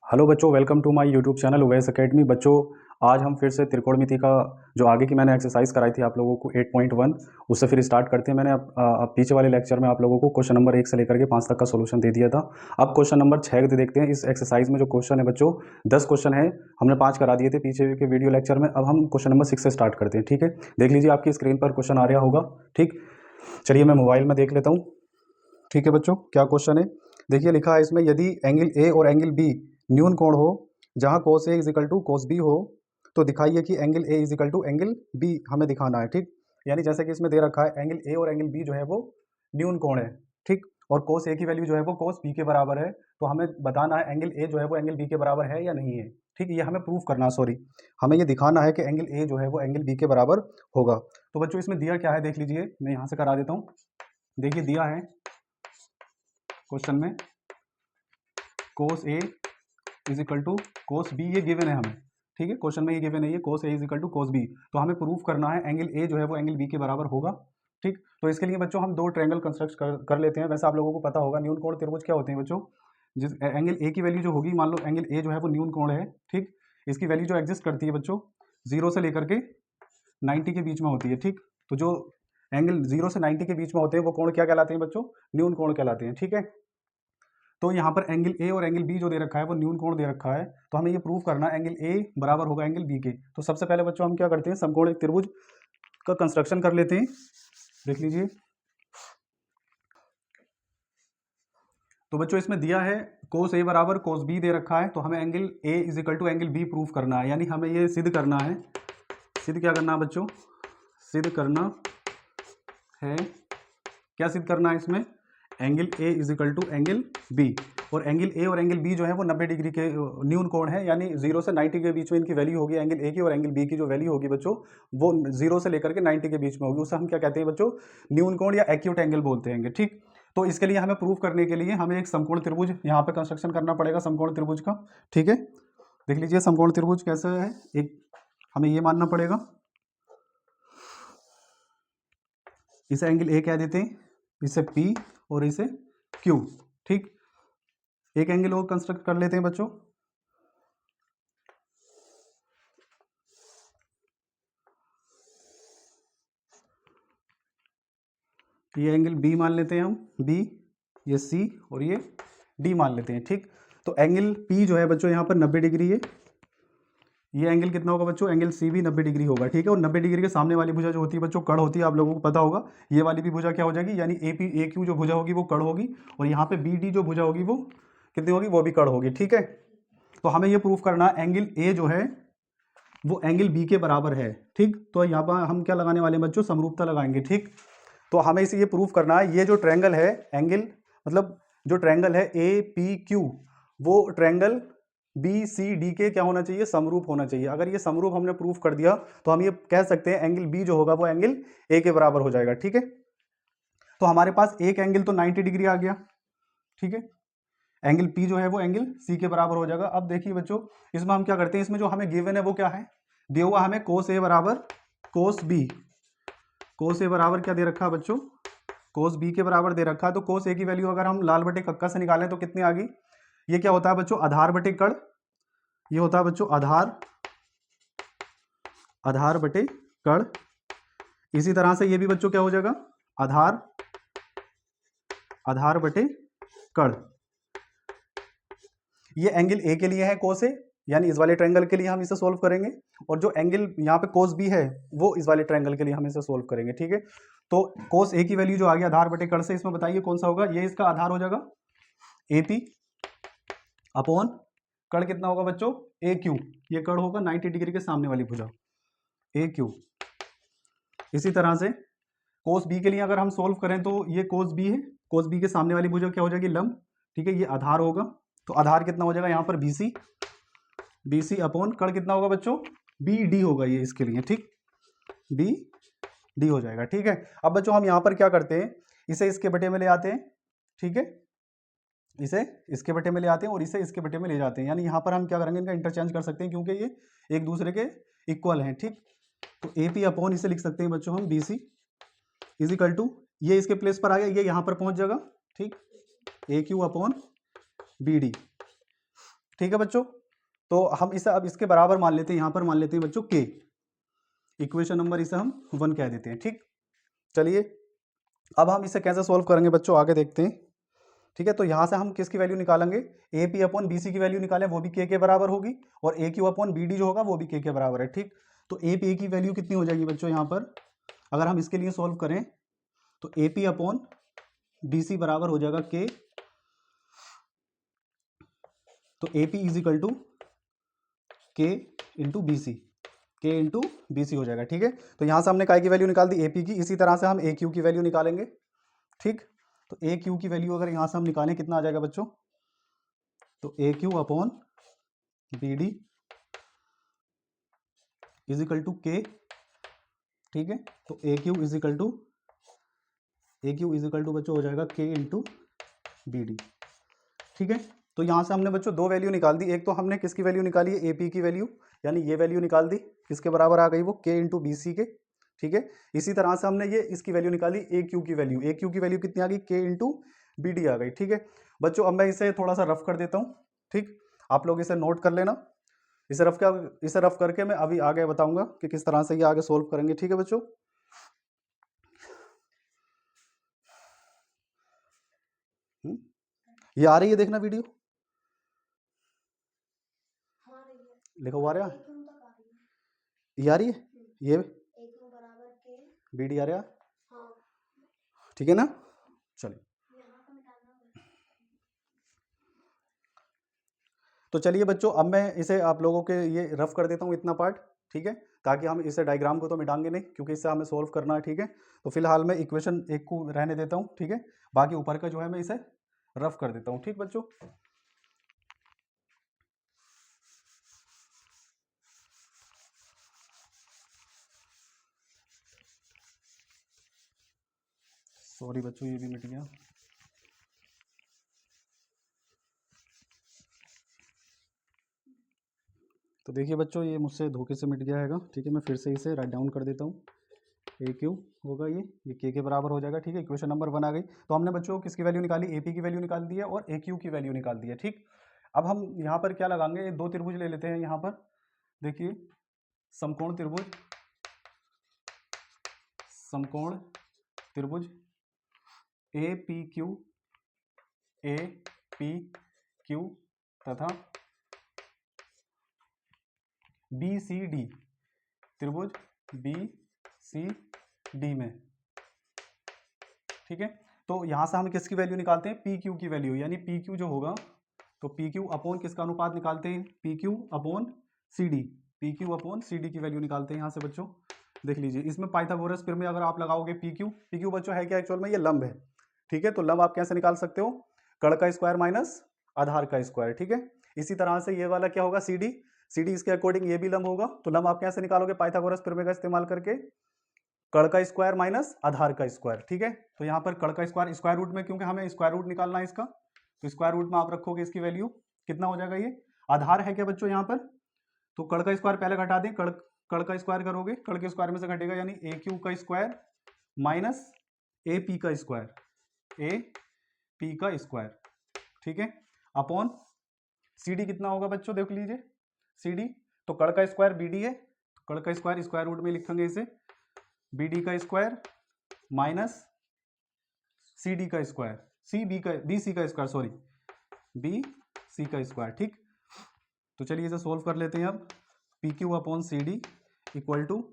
Hello बच्चों, welcome to my YouTube channel Owais academy. बच्चों, आज हम फिर से त्रिकोणमिति का जो आगे की मैंने एक्सरसाइज कराई थी आप लोगों को 8.1 उससे फिर स्टार्ट करते हैं। मैंने अब पीछे वाले लेक्चर में आप लोगों को क्वेश्चन नंबर 1 से लेकर के 5 तक का सोल्यूशन दे दिया था। अब क्वेश्चन नंबर 6 देखते हैं। इस एक्सरसाइज में जो क्वेश्चन है बच्चों, 10 क्वेश्चन है, हमने 5 करा दिए थे पीछे के वीडियो लेक्चर में। अब हम क्वेश्चन नंबर 6 से स्टार्ट करते हैं। ठीक है, देख लीजिए, आपकी स्क्रीन पर क्वेश्चन आ रहा होगा। ठीक, चलिए मैं मोबाइल में देख लेता हूँ। ठीक है बच्चों, क्या क्वेश्चन है देखिए। लिखा है इसमें, यदि एंगल ए और एंगल बी न्यून कोण हो जहां cos A is equal to cos B हो, तो दिखाइए कि angle A is equal to angle B हमें दिखाना है। ठीक, यानी जैसे कि इसमें दे रखा है एंगल ए और एंगल बी जो है वो न्यून कोण है। ठीक, और कोस ए की वैल्यू जो है वो कोस बी के बराबर है। तो हमें बताना है एंगल ए जो है वो एंगल बी के बराबर है या नहीं है। ठीक, ये हमें प्रूफ करना, सॉरी, हमें ये दिखाना है कि एंगल ए जो है वो एंगल बी के बराबर होगा। तो बच्चों इसमें दिया क्या है देख लीजिए, मैं यहाँ से करा देता हूँ। देखिए दिया है क्वेश्चन में cos A is equal to cos B, ये गिवन है हमें। ठीक है, क्वेश्चन में ये गिवन है, ये cos A is equal to cos B. तो हमें प्रूफ करना है एंगल ए जो है वो एंगल बी के बराबर होगा। ठीक, तो इसके लिए बच्चों हम दो ट्रायंगल कंस्ट्रक्ट कर लेते हैं। वैसे आप लोगों को पता होगा न्यून कोण त्रिभुज क्या होते हैं बच्चों। जिस एंगल ए की वैल्यू जो होगी, मान लो एंगल ए जो है वो न्यून कोण है। ठीक, इसकी वैल्यू जो एग्जिस्ट करती है बच्चों 0 से लेकर के 90 के बीच में होती है। ठीक, तो जो एंगल 0 से 90 के बीच में होते हैं वो कोण क्या कहलाते हैं बच्चों, न्यून कोण कहलाते हैं। ठीक है, तो यहाँ पर एंगल ए और एंगल बी जो दे रखा है वो न्यून कोण दे रखा है। तो हमें ये प्रूव करना है एंगल ए बराबर होगा एंगल बी के। तो सबसे पहले बच्चों हम क्या करते हैं, समकोण एक त्रिभुज का कंस्ट्रक्शन कर लेते हैं। देख लीजिए, तो बच्चों इसमें दिया है कोस ए बराबर कोस बी दे रखा है। तो हमें angle A is equal to angle B prove करना है, यानी हमें ये सिद्ध करना है। सिद्ध क्या करना है बच्चों, सिद्ध करना है, क्या सिद्ध करना है इसमें, angle A is equal to angle B. और एंगल ए और एंगल बी जो है वो 90 डिग्री के न्यून कोण है, यानी 0 से 90 के बीच में इनकी वैल्यू होगी। एंगल ए की और एंगल बी की जो वैल्यू होगी बच्चों वो 0 से लेकर के 90 के बीच में होगी। उसे हम क्या कहते हैं बच्चों, न्यून कोण या एक्यूट एंगल बोलते हैं। ठीक, तो इसके लिए हमें प्रूव करने के लिए हमें एक समकोण त्रिभुज यहाँ पे कंस्ट्रक्शन करना पड़ेगा, समकोण त्रिभुज का। ठीक है, देख लीजिए समकोण त्रिभुज कैसे है। एक हमें ये मानना पड़ेगा, इसे एंगल ए कह देते हैं, इसे पी और इसे क्यू। ठीक, एक एंगल और कंस्ट्रक्ट कर लेते हैं बच्चों। ये एंगल बी मान लेते हैं हम, बी, ये सी और ये डी मान लेते हैं। ठीक, तो एंगल पी जो है बच्चों यहाँ पर 90 डिग्री है। ये एंगल कितना होगा बच्चों, एंगल सी भी 90 डिग्री होगा। ठीक है, और 90 डिग्री के सामने वाली भुजा जो होती है बच्चों कर्ण होती है, आप लोगों को पता होगा। ये वाली भी भुजा क्या हो जाएगी, यानी ए पी ए क्यू जो भुजा होगी वो कर्ण होगी, और यहाँ पे बी डी जो भुजा होगी वो कितनी होगी, वो भी कर्ण होगी। ठीक है, तो हमें ये प्रूफ करना एंगल ए जो है वो एंगल बी के बराबर है। ठीक, तो यहाँ पर हम क्या लगाने वाले हैं बच्चों, समरूपता लगाएंगे। ठीक, तो हमें इसे ये प्रूफ करना है, ये जो ट्रायंगल है, एंगल मतलब जो ट्रायंगल है ए पी क्यू, वो ट्रायंगल बी सी डी के क्या होना चाहिए, समरूप होना चाहिए। अगर ये समरूप हमने प्रूफ कर दिया तो हम ये कह सकते हैं एंगल बी जो होगा वो एंगल ए के बराबर हो जाएगा। ठीक है, तो हमारे पास एक एंगल तो 90 डिग्री आ गया। ठीक है, एंगल पी जो है वो एंगल सी के बराबर हो जाएगा। अब देखिए बच्चों, इसमें हम क्या करते हैं, इसमें जो हमें गिवन है वो क्या है, दिया हुआ हमें कोस ए बराबर कोस बी। कोस ए बराबर क्या दे रखा है बच्चों, कोस बी के बराबर दे रखा है। तो कोस ए की वैल्यू अगर हम लाल बटे कक्का से निकालें तो कितनी आ गई, ये क्या होता है बच्चों, आधार बटे कर्ण। ये होता है बच्चों आधार बटे कर्ण। इसी तरह से ये भी बच्चों क्या हो जाएगा, आधार बटे कर्ण। ये एंगल ए के लिए है कोस ए, यानी इस वाले ट्रायंगल के लिए हम इसे सोल्व करेंगे। और जो एंगल यहाँ पे कोस बी है वो इस वाले ट्रायंगल के लिए हम इसे सोल्व करेंगे। ठीक है, तो कोस ए की वैल्यू जो आ गई आधार बटे कर्ण से, इसमें बताइए कौन सा होगा, ये इसका आधार हो जाएगा ए पी अपॉन कर्ण कितना होगा बच्चों, ए क्यू। ये कर्ण होगा 90 डिग्री के सामने वाली भुजा, ए क्यू। इसी तरह से कोस बी के लिए अगर हम सोल्व करें तो ये कोस बी है, कोस बी के सामने वाली भुजा क्या हो जाएगी, लंब। ठीक है, ये आधार होगा, तो आधार कितना हो जाएगा यहाँ पर बीसी अपॉन कर्ण कितना होगा बच्चों, बी डी होगा ये इसके लिए। ठीक, बी डी हो जाएगा। ठीक है, अब बच्चों हम यहाँ पर क्या करते हैं, इसे इसके बटे में ले आते हैं। ठीक है, इसे इसके बटे में ले आते हैं और इसे इसके बटे में ले जाते हैं, यानी यहाँ पर हम क्या करेंगे, इनका इंटरचेंज कर सकते हैं क्योंकि ये एक दूसरे के इक्वल हैं। ठीक, तो ए पी अपॉन इसे लिख सकते हैं बच्चों हम B C is equal to, ये इसके प्लेस पर आ गया, ये यहाँ पर पहुंच जाएगा। ठीक, ए क्यू अपॉन बी डी। ठीक है बच्चों, तो हम इसे अब इसके बराबर मान लेते हैं, यहाँ पर मान लेते हैं बच्चों के, इक्वेशन नंबर इसे हम 1 कह देते हैं। ठीक, चलिए अब हम इसे कैसे सॉल्व करेंगे बच्चों आगे देखते हैं। ठीक है, तो यहाँ से हम किसकी वैल्यू निकालेंगे, A P upon B C की वैल्यू निकालें, वो भी के बराबर होगी, और A Q upon B D जो होगा वो भी के बराबर है। ठीक, तो ए पी की वैल्यू कितनी हो जाएगी बच्चों, यहाँ पर अगर हम इसके लिए सॉल्व करें तो A P upon B C बराबर हो जाएगा के, तो A P is equal to K into B C, K into B सी हो जाएगा। ठीक है, तो यहाँ से हमने काय की वैल्यू निकाल दी ए पी की, इसी तरह से हम ए क्यू की वैल्यू निकालेंगे। ठीक, तो ए क्यू की वैल्यू अगर यहाँ से हम निकालें कितना आ जाएगा बच्चों, तो A Q upon B D is equal to K. ठीक है, तो A Q is equal to बच्चों हो जाएगा के इंटू बी डी। ठीक है, तो यहाँ से हमने बच्चों दो वैल्यू निकाल दी, एक तो हमने किसकी वैल्यू निकाली है, ए पी की वैल्यू, यानी ये वैल्यू निकाल दी, किसके बराबर आ गई वो, के इंटू बी सी के। ठीक है, इसी तरह से हमने ये इसकी वैल्यू निकाली ए क्यू की वैल्यू, ए क्यू की वैल्यू कितनी आ गई, के इंटू बी डी आ गई। ठीक है बच्चों, अब मैं इसे थोड़ा सा रफ कर देता हूँ। ठीक, आप लोग इसे नोट कर लेना, इसे रफ करके मैं अभी आगे बताऊंगा कि किस तरह से ये आगे सोल्व करेंगे। ठीक है बच्चों, ये आ रही है देखना वीडियो, लिखा हुआ आ रहा, ये आ रही है, ये बी डी आ रहा, ठीक है ना। चलिए, तो चलिए बच्चों, अब मैं इसे आप लोगों के ये रफ कर देता हूँ इतना पार्ट। ठीक है, ताकि हम इसे डायग्राम को तो मिटाएंगे नहीं, क्योंकि इससे हमें सोल्व करना है। ठीक है, तो फिलहाल मैं इक्वेशन एक को रहने देता हूँ। ठीक है, बाकी ऊपर का जो है मैं इसे रफ कर देता हूँ। ठीक बच्चों, सॉरी बच्चों, ये भी मिट गया। तो देखिए बच्चों, ये मुझसे धोखे से मिट गया हैगा। ठीक है, मैं फिर से इसे राइट डाउन कर देता हूँ, ए क्यू होगा ये के बराबर हो जाएगा। ठीक है, इक्वेशन नंबर 1 आ गई। तो हमने बच्चों किसकी वैल्यू निकाली, ए पी की वैल्यू निकाल दी है और ए क्यू की वैल्यू निकाल दी है। ठीक, अब हम यहाँ पर क्या लगाएंगे, दो त्रिभुज ले लेते हैं। यहाँ पर देखिए, समकोण त्रिभुज ए पी क्यू तथा बी सी डी, त्रिभुज बी सी डी में। ठीक है, तो यहां से हम किसकी वैल्यू निकालते हैं, पी क्यू की वैल्यू, यानी पी क्यू जो होगा, तो पी क्यू अपॉन किसका अनुपात निकालते हैं, P Q upon C D, P Q upon C D की वैल्यू निकालते हैं। यहां से बच्चों देख लीजिए, इसमें पाइथागोरस फिर में अगर आप लगाओगे पी क्यू बच्चों है क्या, एक्चुअल में ये लंब है। ठीक है, तो लंब आप कैसे निकाल सकते हो, कड़ का स्क्वायर माइनस आधार का स्क्वायर। ठीक है, इसी तरह से ये वाला क्या होगा, सी डी इसके अकॉर्डिंग ये भी लंब होगा। तो लंब आप कैसे निकालोगे, पाइथागोरस प्रमेय का इस्तेमाल करके, कड़ का स्क्वायर माइनस आधार का स्क्वायर। ठीक है, तो यहाँ पर कड़ का स्क्वायर रूट में, क्योंकि हमें स्क्वायर रूट निकालना है इसका, तो स्क्वायर रूट में आप रखोगे इसकी वैल्यू, कितना हो जाएगा, ये आधार है क्या बच्चों यहाँ पर, तो कड़ का स्क्वायर पहले घटा दें, कड़ का स्क्वायर करोगे, कड़ के स्क्वायर में से घटेगा, यानी ए क्यू का स्क्वायर माइनस ए पी का स्क्वायर, ए पी का स्क्वायर। ठीक है, अपॉन सी डी कितना होगा बच्चों, देख लीजिए सी डी, तो कड़ का स्क्वायर बी डी है, कड़ का स्क्वायर रूट में लिखेंगे इसे, बी डी का स्क्वायर माइनस सी डी का स्क्वायर, बी सी का स्क्वायर, सॉरी बी सी का स्क्वायर। ठीक, तो चलिए इसे सोल्व कर लेते हैं। अब P Q upon C D equal to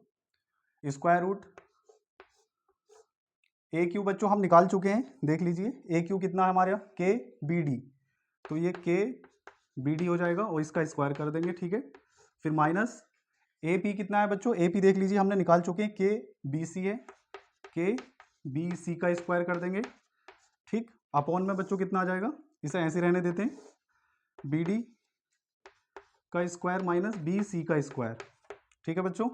square root A Q बच्चों हम निकाल चुके हैं, देख लीजिए ए क्यू कितना है हमारे यहाँ, के बी डी, तो ये के बी डी हो जाएगा और इसका स्क्वायर कर देंगे। ठीक है, फिर माइनस ए पी कितना है बच्चों, ए पी देख लीजिए हमने निकाल चुके हैं, के बी सी है, के बी सी का स्क्वायर कर देंगे। ठीक, अपॉन में बच्चों कितना आ जाएगा, इसे ऐसे रहने देते हैं, बी डी का स्क्वायर माइनस बी सी का स्क्वायर। ठीक है बच्चों,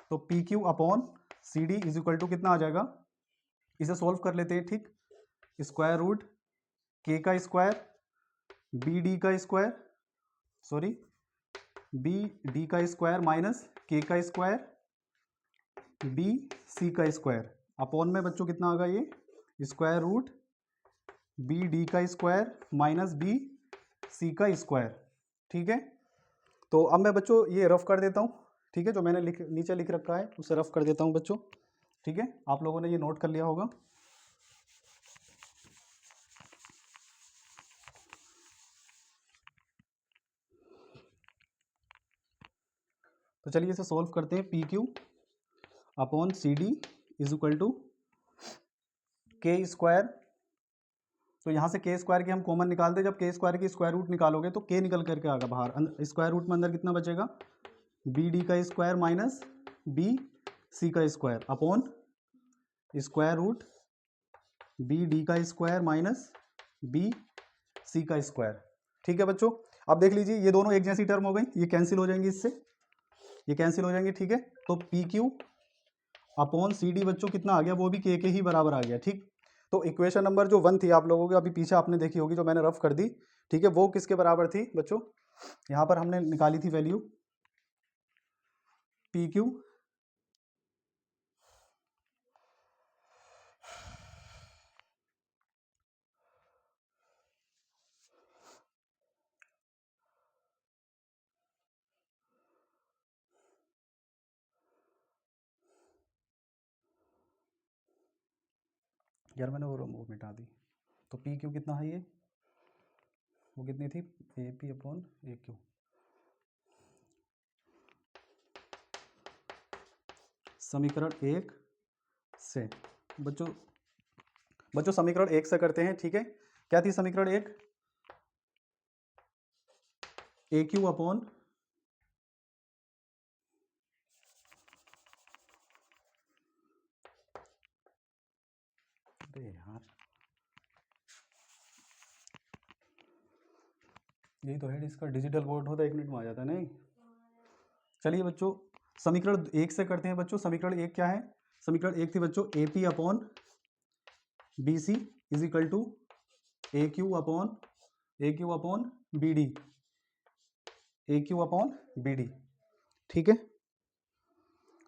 तो P Q upon C D is equal to कितना आ जाएगा, इसे सोल्व कर लेते हैं। ठीक, स्क्वायर रूट के का स्क्वायर बी डी का स्क्वायर, सॉरी बी डी का स्क्वायर माइनस के का स्क्वायर बी सी का स्क्वायर, अपॉन में बच्चों कितना होगा, ये स्क्वायर रूट बी डी का स्क्वायर माइनस बी सी का स्क्वायर। ठीक है। तो अब मैं बच्चों ये रफ कर देता हूँ, ठीक है, जो मैंने नीचे लिख रखा है उसे रफ कर देता हूँ बच्चों, ठीक है। आप लोगों ने ये नोट कर लिया होगा। तो चलिए इसे सॉल्व करते हैं। P Q upon C D is equal to K square. तो यहाँ से के स्क्वायर की हम कॉमन निकालते हैं, जब के स्क्वायर की स्क्वायर रूट निकालोगे तो के निकल करके आएगा बाहर, स्क्वायर रूट में अंदर कितना बचेगा, बी डी का स्क्वायर माइनस बी सी का square upon square root B D का स्क्वायर माइनस बी सी का स्क्वायर। ठीक है बच्चों, अब देख लीजिए ये दोनों एक जैसी टर्म हो गई, ये कैंसिल हो जाएंगी, इससे ये कैंसिल हो जाएंगे, ठीक है। तो P Q upon C D बच्चों कितना आ गया, वो भी के ही बराबर आ गया, ठीक। तो इक्वेशन नंबर जो 1 थी आप लोगों की, अभी पीछे आपने देखी होगी जो मैंने रफ कर दी, ठीक है, वो किसके बराबर थी बच्चों, यहाँ पर हमने निकाली थी वैल्यू पी क्यू यार मैंने वो मिटा दी। तो पी क्यू कितना है, ये वो कितनी थी, ए पी अपॉन ए क्यू। समीकरण 1 से बच्चों समीकरण 1 से करते हैं, ठीक है। क्या थी समीकरण 1, ए क्यू अपॉन अरे यार यही तो है, इसका डिजिटल बोर्ड होता 1 मिनट में आ जाता है, नहीं। चलिए बच्चों समीकरण 1 से करते हैं बच्चों। समीकरण 1 क्या है, समीकरण 1 थी बच्चों A P upon B C is equal to A Q upon B D, A Q upon B D, ठीक है।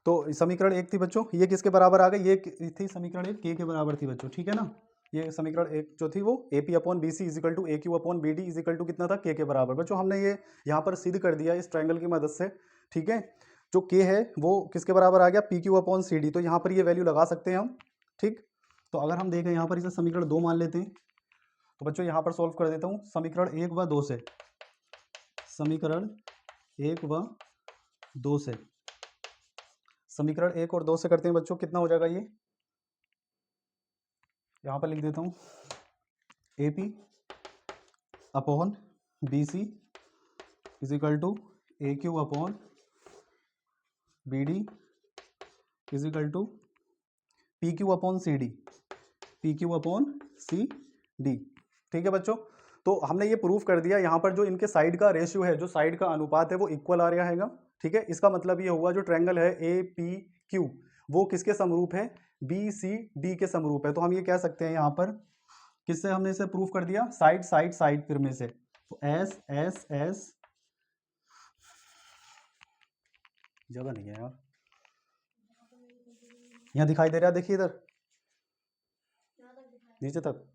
तो समीकरण 1 थी बच्चों, ये किसके बराबर आ गई, ये थी समीकरण 1 के बराबर थी बच्चों, ठीक है ना। ये समीकरण 1 जो थी वो A P upon B C is equal to A Q upon B D is equal to कितना था, के बराबर। बच्चों हमने ये यहाँ पर सिद्ध कर दिया इस ट्रायंगल की मदद से, ठीक है। जो के है वो किसके बराबर आ गया, P Q upon C D. तो यहाँ पर ये वैल्यू लगा सकते हैं हम, ठीक। तो अगर हम देखें यहाँ पर इसे समीकरण 2 मान लेते हैं, तो बच्चों यहाँ पर सोल्व कर देता हूँ समीकरण 1 व 2 से, समीकरण 1 व 2 से, समीकरण 1 और 2 से करते हैं बच्चों, कितना हो जाएगा, ये यहाँ पर लिख देता हूँ A P upon B C is equal to A Q upon B D is equal to P Q upon C D, P Q upon C D, ठीक है बच्चों। तो हमने ये प्रूफ कर दिया, यहाँ पर जो इनके साइड का रेशियो है, जो साइड का अनुपात है वो इक्वल आ रहा है, ठीक है। इसका मतलब ये हुआ जो ट्रायंगल है ए पी क्यू वो किसके समरूप है, बी सी डी के समरूप है। तो हम ये कह सकते हैं यहाँ पर किससे हमने इसे प्रूफ कर दिया, साइड साइड साइड फिर में से। तो एस एस एस जगह नहीं है यार, यहाँ दिखाई दे रहा है, देखिए इधर नीचे तक।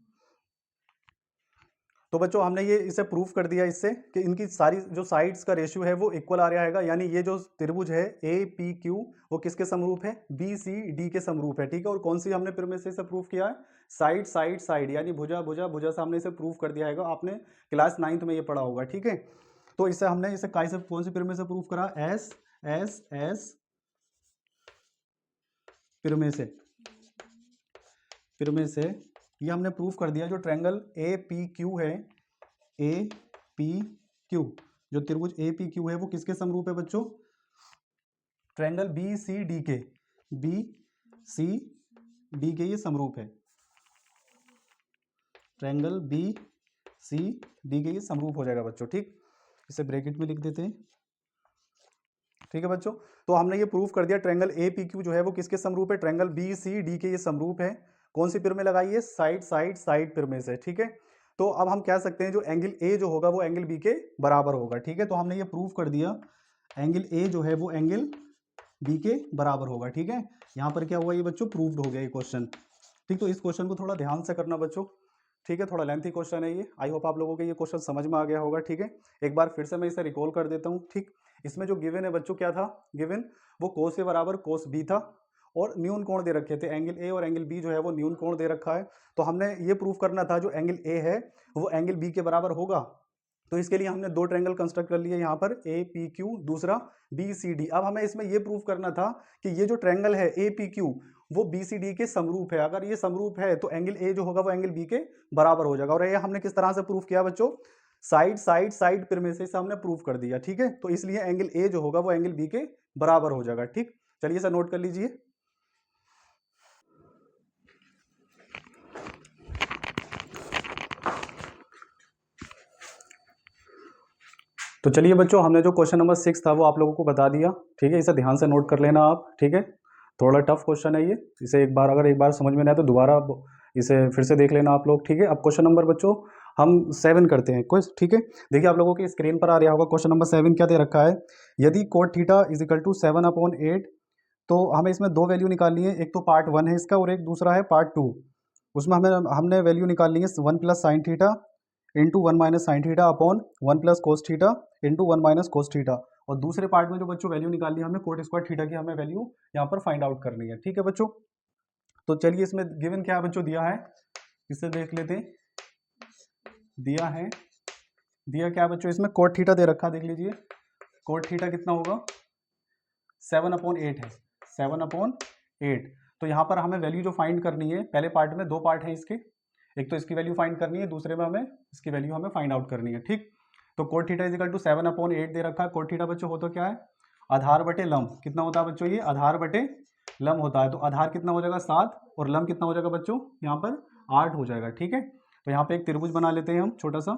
तो बच्चों हमने ये इसे प्रूफ कर दिया इससे कि इनकी सारी जो साइड्स का रेशियो है वो इक्वल आ रहा है, यानी ये जो त्रिभुज है ए पी क्यू वो किसके समरूप है, बी सी डी के समरूप है, ठीक है। और कौन सी हमने फिर में से इसे प्रूफ किया है, साइड साइड साइड, यानी भुजा भुजा भुजा से हमने इसे प्रूफ कर दिया है, आपने क्लास 9th में ये पढ़ा होगा, ठीक है। तो इससे हमने इसे काय से कौन सी फिर में से प्रूफ करा, एस एस एस फिर में से ये हमने प्रूफ कर दिया जो ट्रायंगल ए पी क्यू है, ए पी क्यू जो त्रिभुज ए पी क्यू है वो किसके समरूप है बच्चों, ट्रायंगल बी सी डी के, बी सी डी के ये समरूप है, ट्रायंगल बी सी डी के ये समरूप हो जाएगा बच्चों, ठीक। इसे ब्रैकेट में लिख देते हैं, ठीक है बच्चों। तो हमने ये प्रूफ कर दिया ट्रायंगल ए पी क्यू जो है वो किसके समरूप है, ट्रायंगल बी सी डी के ये समरूप है। कौन सी पिर में लगाइए, साइड साइड साइड पिर में से, ठीक है। तो अब हम कह सकते हैं जो एंगल ए जो होगा वो एंगल बी के बराबर होगा, ठीक है। तो हमने ये प्रूफ कर दिया एंगल ए जो है वो एंगल बी के बराबर होगा, ठीक है। यहाँ पर क्या हुआ ये बच्चों, प्रूव्ड हो गया ये क्वेश्चन, ठीक। तो इस क्वेश्चन को थोड़ा ध्यान से करना बच्चों, ठीक है, थोड़ा लेंथी क्वेश्चन है ये। आई होप आप लोगों को ये क्वेश्चन समझ में आ गया होगा। ठीक है, एक बार फिर से मैं इसे रिकॉल कर देता हूँ। ठीक, इसमें जो गिवन है बच्चों क्या था, गिवन वो कोस के बराबर कोस बी था और न्यून कोण दे रखे थे, एंगल ए और एंगल बी जो है वो न्यून कोण दे रखा है। तो हमने ये प्रूफ करना था जो एंगल ए है वो एंगल बी के बराबर होगा। तो इसके लिए हमने दो ट्रायंगल कंस्ट्रक्ट कर लिए यहाँ पर, ए पी क्यू, दूसरा बी सी डी। अब हमें इसमें ये प्रूफ करना था कि ये जो ट्रायंगल है ए पी क्यू वो बी सी डी के समरूप है। अगर ये समरूप है तो एंगल ए जो होगा वो एंगल बी के बराबर हो जाएगा। और ये हमने किस तरह से प्रूफ किया बच्चों, साइड साइड साइड प्रीमिस से हमने प्रूफ कर दिया। ठीक है, तो इसलिए एंगल ए जो होगा वो एंगल बी के बराबर हो जाएगा। ठीक, चलिए सर नोट कर लीजिए। तो चलिए बच्चों, हमने जो क्वेश्चन नंबर 6 था वो आप लोगों को बता दिया। ठीक है, इसे ध्यान से नोट कर लेना आप। ठीक है, थोड़ा टफ क्वेश्चन है ये, इसे अगर एक बार समझ में ना आए तो दोबारा इसे फिर से देख लेना आप लोग। ठीक है, अब क्वेश्चन नंबर बच्चों हम 7 करते हैं क्वेश्चन। ठीक है, देखिए आप लोगों की स्क्रीन पर आ रहा होगा क्वेश्चन नंबर 7 क्या दे रखा है। यदि cot theta is equal to 7/8, तो हमें इसमें दो वैल्यू निकालनी है। एक तो पार्ट 1 है इसका और एक दूसरा है पार्ट 2। उसमें हमने वैल्यू निकालनी है 1 plus sine theta into 1 minus sine theta upon 1 plus cos theta into 1 minus cos theta. और दूसरे पार्ट में जो बच्चों वैल्यू निकालनी है हमें कोट स्क्वायर थीटा की हमें वैल्यू यहाँ पर फाइंड आउट करनी है। ठीक है बच्चों, तो चलिए इसमें गिवन क्या बच्चों दिया है, इसे देख लेते हैं। दिया क्या बच्चों, इसमें कोट थीटा दे रखा, देख लीजिए कोट थीटा कितना होगा 7/8 है, 7/8। तो यहाँ पर हमें वैल्यू जो फाइंड करनी है, पहले पार्ट में दो पार्ट है इसके, एक तो इसकी वैल्यू फाइंड करनी है, दूसरे में हमें इसकी वैल्यू हमें फाइंड आउट करनी है। ठीक, तो कोट थीटा इजिकल टू 7/8 दे रखा है। कोट थीटा बच्चों होता क्या है, आधार बटे लंब। कितना होता है बच्चों, ये आधार बटे लंब होता है। तो आधार कितना हो जाएगा 7 और लंब कितना हो जाएगा बच्चों यहाँ पर 8 हो जाएगा। ठीक है, तो यहाँ पे एक त्रिभुज बना लेते हैं हम छोटा सा,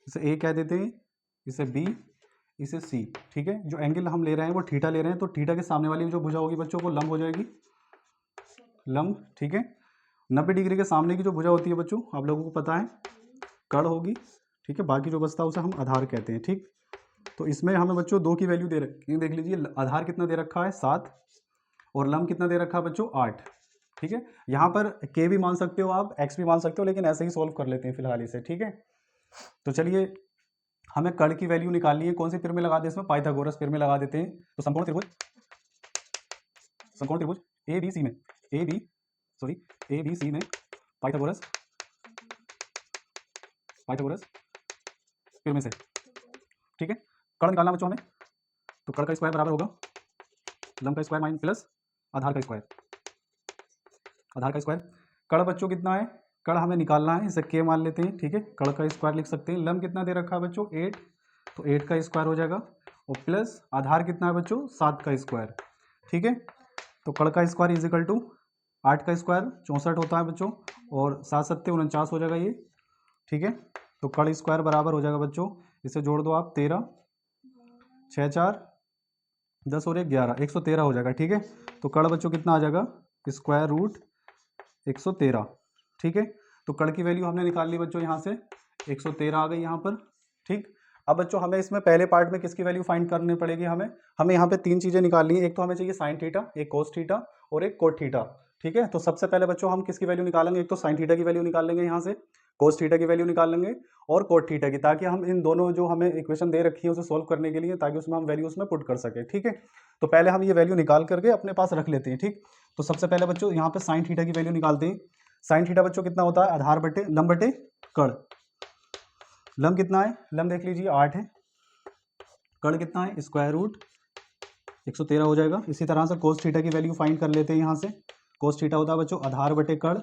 इसे ए कह देते हैं, इसे बी, इसे सी। ठीक है, जो एंगल हम ले रहे हैं वो थीटा ले रहे हैं, तो थीटा के सामने वाली जो भुजा होगी बच्चों वो लंब हो जाएगी, लंब। ठीक है, 90 डिग्री के सामने की जो भुजा होती है बच्चों आप लोगों को पता है कर्ण होगी। ठीक है, बाकी जो बचता है उसे हम आधार कहते हैं। ठीक, तो इसमें हमें बच्चों दो की वैल्यू दे रखी है, देख लीजिए आधार कितना दे रखा है 7 और लंब कितना दे रखा है बच्चों 8। ठीक है, यहाँ पर के भी मान सकते हो आप, एक्स भी मान सकते हो, लेकिन ऐसे ही सॉल्व कर लेते हैं फिलहाल इसे। ठीक है, तो चलिए हमें कर्ण की वैल्यू निकालनी है, कौन सी पिर में लगा दे, इसमें पाइथागोरस पिर में लगा देते हैं। तो समकोण त्रिभुज ए बी सी में पाइथागोरस फिर में से। ठीक है, कर्ण निकालना बच्चों हमें, तो कर्ण का स्क्वायर बराबर होगा लंब का स्क्वायर माइनस प्लस आधार का स्क्वायर। कर्ण बच्चों कितना है, कर्ण हमें निकालना है, इसे के मान लेते हैं। ठीक है, कर्ण का स्क्वायर लिख सकते हैं। लंब कितना दे रखा है बच्चों 8, तो 8 का स्क्वायर हो जाएगा और प्लस आधार कितना है बच्चों 7 का स्क्वायर। ठीक है, तो कर्ण का स्क्वायर इज इक्वल टू 8 का स्क्वायर 64 होता है बच्चों और 7 7 49 हो जाएगा ये। ठीक है, तो कर्ण स्क्वायर बराबर हो जाएगा बच्चों, इसे जोड़ दो आप 13, 6 4 10 और 1 11, 113 हो जाएगा। ठीक है, तो कर्ण बच्चों कितना आ जाएगा स्क्वायर रूट 113। ठीक है, तो कर्ण की वैल्यू हमने निकाल ली बच्चों यहाँ से 113 आ गई यहाँ पर। ठीक, अब बच्चों हमें इसमें पहले पार्ट में किसकी वैल्यू फाइंड करनी पड़ेगी, हमें यहाँ पे तीन चीज़ें निकालनी है। एक तो हमें चाहिए साइन थीटा, एक कोस थीटा और एक कोट थीटा। ठीक है, तो सबसे पहले बच्चों हम किसकी वैल्यू निकालेंगे, एक तो साइन थीटा की वैल्यू निकाल लेंगे यहाँ से, कोस थीटा की वैल्यू निकाल लेंगे और कोट थीटा की, ताकि हम इन दोनों जो हमें इक्वेशन दे रखी है उसे सोल्व करने के लिए, ताकि उसमें हम वैल्यू उसमें पुट कर सके। ठीक है, तो पहले हम ये वैल्यू निकाल करके अपने पास रख लेते हैं। ठीक, तो सबसे पहले बच्चों यहाँ पे साइन थीटा की वैल्यू निकालते हैं। साइन थीटा बच्चों कितना होता है, आधार बटे लंब बटे कर्ण। लंब कितना है, लंब देख लीजिए 8 है, कर्ण कितना है स्क्वायर रूट 113 हो जाएगा। इसी तरह से कोस थीटा की वैल्यू फाइंड कर लेते हैं यहाँ से। कोस थीटा होता है बच्चों आधार बटे कर्ण,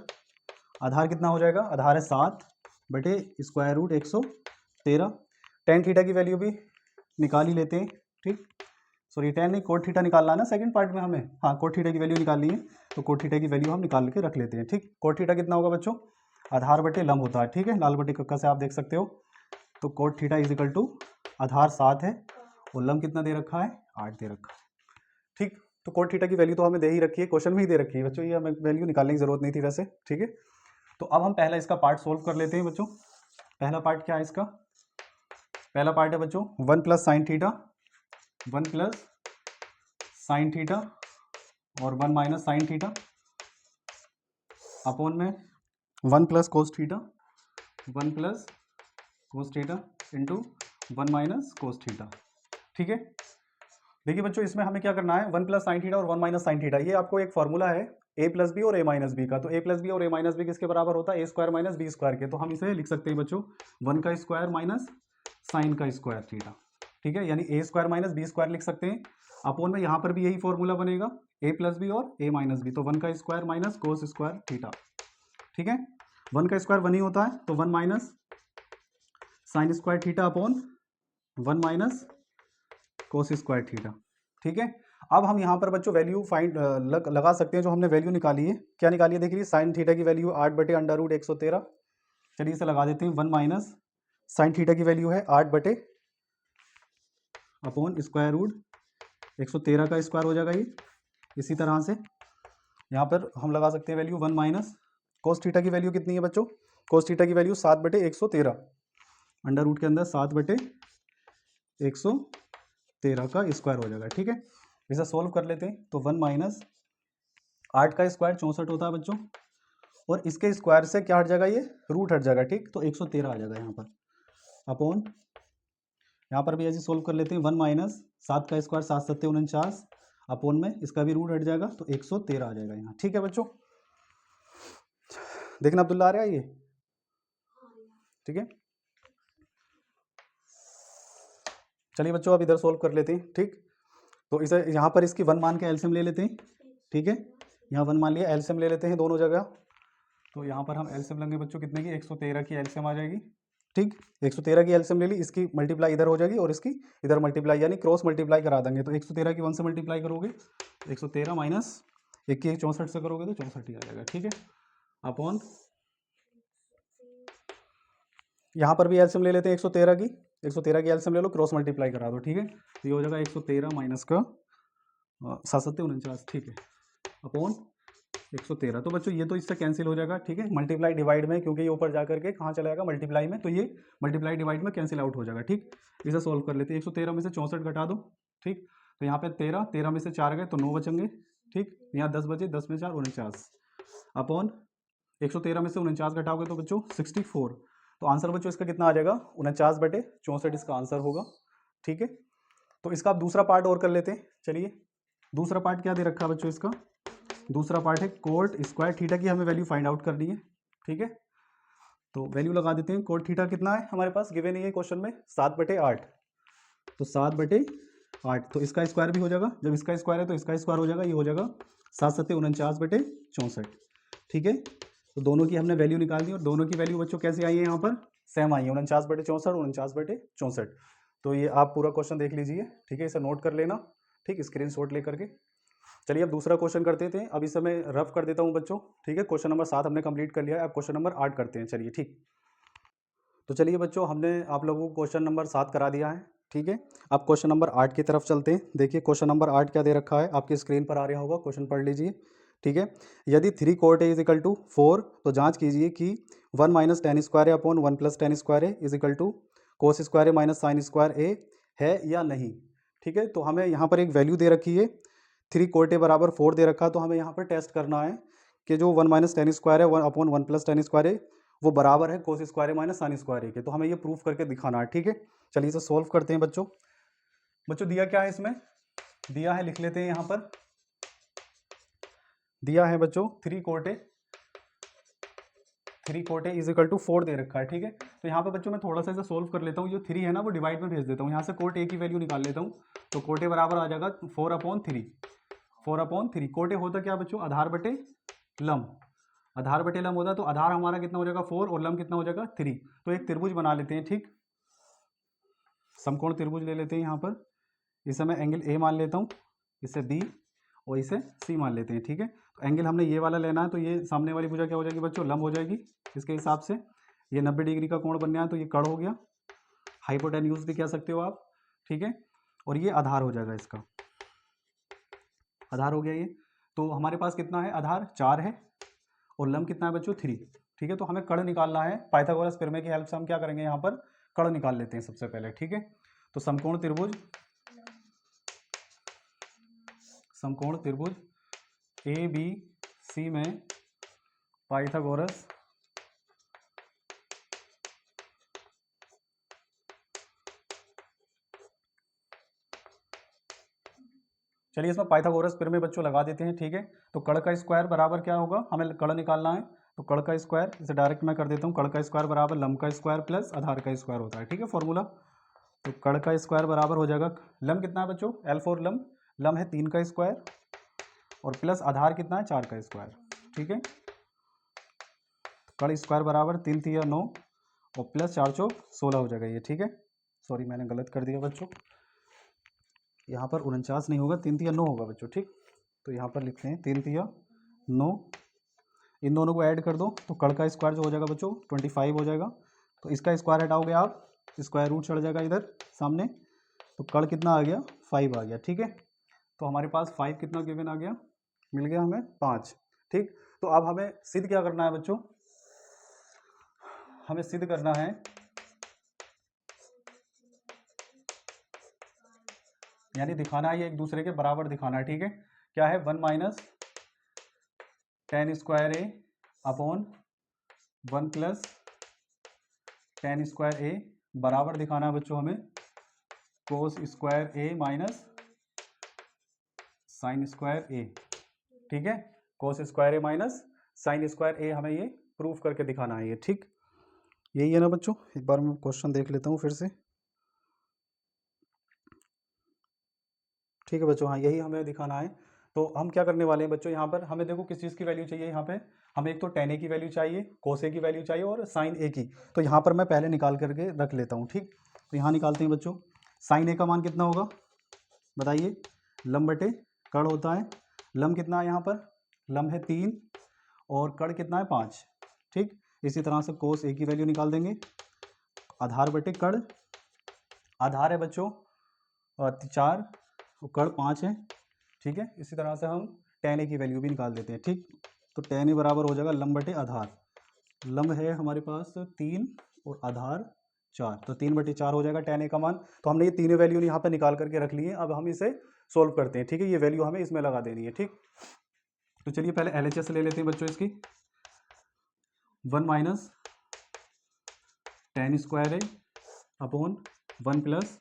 आधार कितना हो जाएगा, आधार है 7 बटे स्क्वायर रूट 113। टेन थीटा की वैल्यू भी निकाल ही लेते हैं। ठीक, सॉरी टेन नहीं, कोट थीटा निकालना है ना सेकंड पार्ट में हमें, हाँ कोट थीटा की वैल्यू निकालनी है, तो कोट थीटा की वैल्यू हम निकाल के रख लेते हैं। ठीक, कोट थीटा कितना होगा बच्चों, आधार बटे लंब होता है। ठीक है, लाल बटे कक्का से आप देख सकते हो। तो cot theta is equal to आधार 7 है और लंब कितना दे रखा है 8 दे रखा है। ठीक, तो कोट थीटा की वैल्यू तो हमें दे ही रखी है, क्वेश्चन में ही दे रखी है बच्चों, ये हमें वैल्यू निकालने की जरूरत नहीं थी वैसे। ठीक है, तो अब हम पहला इसका पार्ट सोल्व कर लेते हैं बच्चों। पहला पार्ट क्या है इसका, पहला पार्ट है बच्चों 1 plus sine theta, 1 plus sine theta और 1 माइनस साइन थीटा। अपॉन में 1 plus cos theta, 1 plus cos theta into 1 minus cos theta. ठीक है, देखिए बच्चों इसमें हमें क्या करना है, 1 प्लस साइन थीटा और 1 माइनस साइन थीटा, ये आपको एक फॉर्मूला है a प्लस बी और a माइनस बी का। तो a प्लस बी और a माइनस बी किसके बराबर होता है, a square minus B square के। तो हम इसे लिख सकते हैं बच्चों 1 का स्क्वायर माइनस साइन का स्क्वायर थीटा। ठीक है, यानी a square minus B square लिख सकते हैं। अपॉन में यहाँ पर भी यही फॉर्मूला बनेगा, a प्लस बी और a माइनस बी, तो 1 का square minus cos square theta. ठीक है, 1 का स्क्वायर 1 ही होता है, तो 1 minus sin square theta upon 1 minus cos square theta. ठीक है, अब हम यहाँ पर बच्चों वैल्यू फाइंड लगा सकते हैं, जो हमने वैल्यू निकाली है। क्या निकाली है, देखिए साइन थीटा की वैल्यू 8/√113। चलिए इसे लगा देते हैं, 1 माइनस साइन थीटा की वैल्यू है 8 अपॉन स्क्वायर रूट 113 का स्क्वायर हो जाएगा ये। इसी तरह से यहाँ पर हम लगा सकते हैं वैल्यू 1 माइनस कोस थीटा की वैल्यू कितनी है बच्चों, कोस थीटा की वैल्यू 7/113, अंडर रूट के अंदर 7/113 का स्क्वायर हो जाएगा। ठीक है, इसे सोल्व कर लेते हैं, तो 1 माइनस 8 का स्क्वायर 64 होता है बच्चों, और इसके स्क्वायर से क्या हट जाएगा, ये रूट हट जाएगा। ठीक, तो 113 आ जाएगा यहाँ पर, अपॉन यहाँ पर भी ऐसे सोल्व कर लेते हैं, 1 माइनस 7 का स्क्वायर 7 7 49, अपॉन में इसका भी रूट हट जाएगा, तो 113 आ जाएगा यहाँ। ठीक है बच्चों, देखना अब्दुल्ला आ रहा है ये। ठीक है, चलिए बच्चों अब इधर सोल्व कर लेते हैं। ठीक, तो इसे यहाँ पर इसकी 1 मान के एलसीएम ले लेते हैं। ठीक है, यहाँ 1 मान लिया, एलसीएम ले लेते हैं दोनों जगह। तो यहाँ पर हम एलसीएम लेंगे बच्चों कितने की, 113 की एलसीएम आ जाएगी। ठीक, 113 की एलसीएम ले ली, इसकी मल्टीप्लाई इधर हो जाएगी और इसकी इधर मल्टीप्लाई, यानी क्रॉस मल्टीप्लाई करा देंगे। तो 113 की 1 से मल्टीप्लाई करोगे, 113 माइनस 1 की 64 से करोगे तो 64 ही आ जाएगा। ठीक है, अपॉन यहाँ पर भी एलसीएम ले लेते हैं 113 की, 113 की एलसीएम ले लो, क्रॉस मल्टीप्लाई करा दो। ठीक है, तो ये हो जाएगा 113 माइनस का 7 7 49। ठीक है, अपॉन 113। तो बच्चों ये तो इससे कैंसिल हो जाएगा। ठीक है, मल्टीप्लाई डिवाइड में, क्योंकि ये ऊपर जा करके कहाँ चला जाएगा, मल्टीप्लाई में, तो ये मल्टीप्लाई डिवाइड में कैंसिल आउट हो जाएगा। ठीक, इसे सोल्व कर लेते हैं, 113 में से 64 घटा दो। ठीक, तो यहाँ पे 13, 13 में से 4 गए तो 9 बचेंगे। ठीक, यहाँ 10 बचे, 10 में 4 49, अपॉन 113 में से 49 घटाओगे तो बच्चों 64। तो आंसर बच्चों इसका कितना आ जाएगा, 49/64 इसका आंसर होगा। ठीक है, तो इसका आप दूसरा पार्ट और कर लेते हैं। चलिए दूसरा पार्ट क्या दे रखा है बच्चों, इसका दूसरा पार्ट है कोट स्क्वायर थीटा की हमें वैल्यू फाइंड आउट करनी है। ठीक है, तो वैल्यू लगा देते हैं। कोट थीटा कितना है हमारे पास, गिवन है क्वेश्चन में 7/8, तो 7/8, तो इसका स्क्वायर भी हो जाएगा। जब इसका स्क्वायर है तो इसका स्क्वायर हो जाएगा, ये हो जाएगा 7 7 49/64। ठीक है, तो दोनों की हमने वैल्यू निकाल दी, और दोनों की वैल्यू बच्चों कैसे आई है, यहाँ पर सेम आई है, 49/64, 49/64। तो ये आप पूरा क्वेश्चन देख लीजिए। ठीक है, इसे नोट कर लेना। ठीक, स्क्रीनशॉट लेकर के। चलिए अब दूसरा क्वेश्चन करते थे, अब इसे मैं रफ कर देता हूँ बच्चों। ठीक है, क्वेश्चन नंबर 7 हमने कंप्लीट कर लिया है, अब क्वेश्चन नंबर 8 करते हैं। चलिए ठीक, तो चलिए बच्चों हमने आप लोगों को क्वेश्चन नंबर 7 करा दिया है। ठीक है, अब क्वेश्चन नंबर 8 की तरफ चलते हैं। देखिए क्वेश्चन नंबर 8 क्या दे रखा है, आपकी स्क्रीन पर आ रहा होगा, क्वेश्चन पढ़ लीजिए। ठीक है, यदि 3 cot A is equal to 4, तो जांच कीजिए कि 1 minus tan square A upon 1 plus tan square A is equal to cos square A minus sin square A है या नहीं। ठीक है, तो हमें यहाँ पर एक वैल्यू दे रखी है, 3 कोट ए बराबर 4 दे रखा है, तो हमें यहाँ पर टेस्ट करना है कि जो 1 माइनस टेन स्क्वायर है 1 अपॉन 1 प्लस टेन स्क्वायर है वो बराबर है कोस square A minus sin square ए के। तो हमें ये प्रूफ करके दिखाना है। ठीक है, चलिए इसे सोल्व करते हैं बच्चों। बच्चों दिया क्या है इसमें, दिया है, लिख लेते हैं यहाँ पर, दिया है बच्चों 3 cot A is equal to 4 दे रखा है। ठीक है, तो यहाँ पे बच्चों मैं थोड़ा सा इसे सोल्व कर लेता हूँ, जो 3 है ना वो डिवाइड में भेज देता हूँ, यहाँ से कोट ए की वैल्यू निकाल लेता हूँ। तो कोट ए बराबर आ जाएगा 4/3, 4/3। कोट ए होता क्या बच्चों, आधार बटे लम, आधार बटे लम होता, तो आधार हमारा कितना हो जाएगा 4 और लम कितना हो जाएगा 3। तो एक त्रिभुज बना लेते हैं। ठीक, समकोण त्रिभुज ले लेते हैं यहाँ पर, इसे मैं एंगल ए मान लेता हूँ, इसे बी और इसे सी मान लेते हैं। ठीक है, तो एंगल हमने ये वाला लेना है, तो ये सामने वाली भुजा क्या हो जाएगी बच्चों, लंब हो जाएगी। इसके हिसाब से ये 90 डिग्री का कोण बनना है, तो ये कड़ हो गया, हाइपोटेन्यूज भी कह सकते हो आप। ठीक है, और ये आधार हो जाएगा, इसका आधार हो गया ये। तो हमारे पास कितना है, आधार 4 है और लंब कितना है बच्चों 3। ठीक है, तो हमें कड़ निकालना है, पाइथागोरस प्रमेय की हेल्प से हम क्या करेंगे, यहाँ पर कड़ निकाल लेते हैं सबसे पहले। ठीक है, तो समकोण त्रिभुज ए बी सी में पाइथागोरस चलिए इसमें पाइथागोरस फिर में बच्चों लगा देते हैं, ठीक है। तो कड़ का स्क्वायर बराबर क्या होगा, हमें कड़ निकालना है, तो कड़ का स्क्वायर इसे डायरेक्ट मैं कर देता हूँ, कड़ का स्क्वायर बराबर लंब का स्क्वायर प्लस आधार का स्क्वायर होता है, ठीक है फॉर्मूला। तो कड़ का स्क्वायर बराबर हो जाएगा, लंब कितना है बच्चों, L4 लंब, लंब है 3 का स्क्वायर और प्लस आधार कितना है 4 का स्क्वायर, ठीक है। कड़ स्क्वायर बराबर 3 तिया 9 और प्लस 4 चौक 16 हो जाएगा ये, ठीक है। सॉरी मैंने गलत कर दिया बच्चों, यहाँ पर 49 नहीं होगा, 3 तिया 9 होगा बच्चों, ठीक। तो यहाँ पर लिखते हैं 3 तिया 9, इन दोनों को ऐड कर दो तो कड़ का स्क्वायर जो हो जाएगा बच्चों 25 हो जाएगा। तो इसका स्क्वायर हटाओगे आप, स्क्वायर रूट चढ़ जाएगा इधर सामने, तो कड़ कितना आ गया 5 आ गया, ठीक है। तो हमारे पास 5 कितना गिवन आ गया, मिल गया हमें 5, ठीक। तो अब हमें सिद्ध क्या करना है बच्चों, हमें सिद्ध करना है, यानी दिखाना है ये एक दूसरे के बराबर दिखाना है, ठीक है। क्या है 1 minus tan square A upon 1 plus tan square ए बराबर दिखाना है बच्चों हमें कोस square A minus sin square ए, ठीक है। कोस square A minus sin square ए हमें ये प्रूफ करके दिखाना है ये, ठीक। यही है ना बच्चों, एक बार मैं क्वेश्चन देख लेता हूँ फिर से, ठीक है बच्चों, हाँ यही हमें दिखाना है। तो हम क्या करने वाले हैं बच्चों, यहाँ पर हमें देखो किस चीज़ की वैल्यू चाहिए, यहाँ पे हमें एक तो टेन ए की वैल्यू चाहिए, कोस ए की वैल्यू चाहिए और साइन ए की। तो यहाँ पर मैं पहले निकाल करके रख लेता हूँ, ठीक। तो यहाँ निकालते हैं बच्चों, साइन ए का मान कितना होगा बताइए, लंब बटे कड़ होता है, लंब कितना है यहाँ पर, लंब है 3 और कड़ कितना है 5, ठीक। इसी तरह से कोस ए की वैल्यू निकाल देंगे, आधार बटे कड़, आधार है बच्चों 4 और कड़ 5 है, ठीक है। इसी तरह से हम टेन ए की वैल्यू भी निकाल देते हैं, ठीक। तो टेन ए बराबर हो जाएगा लंब बटे आधार, लंब है हमारे पास 3 और आधार 4, तो 3/4 हो जाएगा टेन ए का मान। तो हमने ये तीनों वैल्यू यहाँ पे निकाल करके रख ली है, अब हम इसे सोल्व करते हैं, ठीक है। ये वैल्यू हमें इसमें लगा देनी है, ठीक। तो चलिए पहले LHS ले लेते हैं बच्चों इसकी, 1 minus tan square A upon 1 plus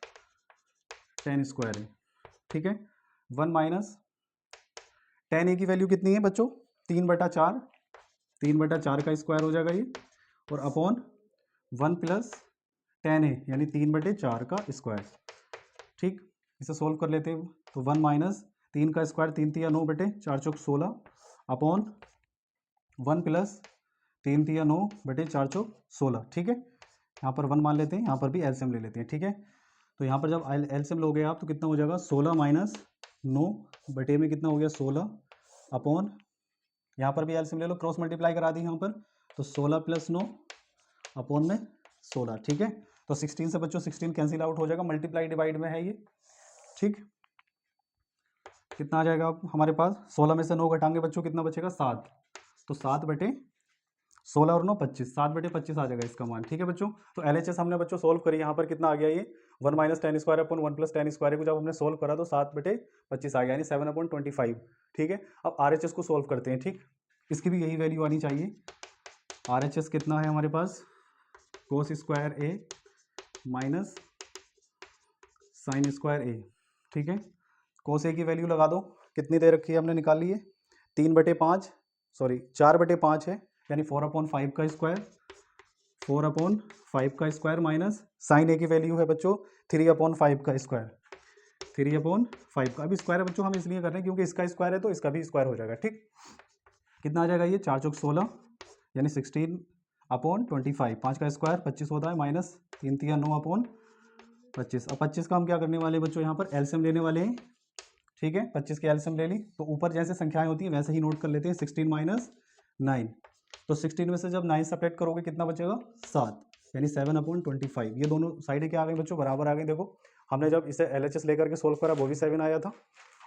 tan square ए, ठीक है। 1 माइनस टेन ए की वैल्यू कितनी है बच्चों 3/4, 3/4 का स्क्वायर हो जाएगा ये, और अपॉन 1 प्लस टेन ए यानी 3/4 का स्क्वायर, ठीक। इसे सोल्व कर लेते हैं, तो 1 माइनस 3 का स्क्वायर 3 तिया 9 बटे 4 चौक 16 अपॉन 1 प्लस 3 तिया 9 बटे 4 चौक 16, ठीक है। यहाँ पर 1 मान लेते हैं, यहाँ पर भी एलसीएम ले लेते हैं, ठीक है। तो यहाँ पर जब एलसीएम लोगे आप तो कितना हो जाएगा 16 माइनस 9 बटे में कितना हो गया 16 अपॉन, यहाँ पर भी एलसीएम ले लो, क्रॉस मल्टीप्लाई करा दी यहाँ पर, तो 16 प्लस 9 अपॉन में 16, ठीक है। तो 16 से बच्चों 16 कैंसिल आउट हो जाएगा, मल्टीप्लाई डिवाइड में है ये, ठीक। कितना आ जाएगा हमारे पास, 16 में से 9 घटाएंगे बच्चों कितना बचेगा 7, तो 7/16 और 9 25, 7/25 आ जाएगा इसका मान, ठीक है बच्चों। तो LHS हमने बच्चों सोल्व करी, यहाँ पर कितना आ गया ये 1 minus tan square upon 1 plus tan square को जब हमने सोल्व करा तो 7/25 आ गया, यानी 7/25, ठीक है। अब RHS को सोल्व करते हैं, ठीक। इसकी भी यही वैल्यू आनी चाहिए, RHS कितना है हमारे पास कोस square A minus sin square ए, ठीक है। कोस ए की वैल्यू लगा दो, कितनी दे रखी है हमने निकाल ली है 3/5, सॉरी 4/5 है, यानी 4/5 का स्क्वायर, 4/5 का स्क्वायर माइनस साइन ए की वैल्यू है बच्चों 3/5 का स्क्वायर, 3/5 का। अभी स्क्वायर बच्चों हम इसलिए कर रहे हैं क्योंकि इसका स्क्वायर है तो इसका भी स्क्वायर हो जाएगा, ठीक। कितना आ जाएगा ये 4 चौक 16 यानी 16/25, 5 का स्क्वायर 25 होता है, माइनस 3 तिया 9/25। अब 25 का हम क्या करने वाले हैं बच्चों, यहाँ पर एलसीएम लेने वाले हैं, ठीक है। 25 की एलसीएम ले ली, तो ऊपर जैसे संख्याएं होती हैं वैसे ही नोट कर लेते हैं, 16 माइनस 9, तो 16 में से जब 9 सब्ट्रैक्ट करोगे कितना बचेगा 7, यानी 7/25। ये दोनों साइडें क्या आ गई बच्चों बराबर आ गई। देखो हमने जब इसे LHS लेकर के सोल्व करा वो भी 7 आया था,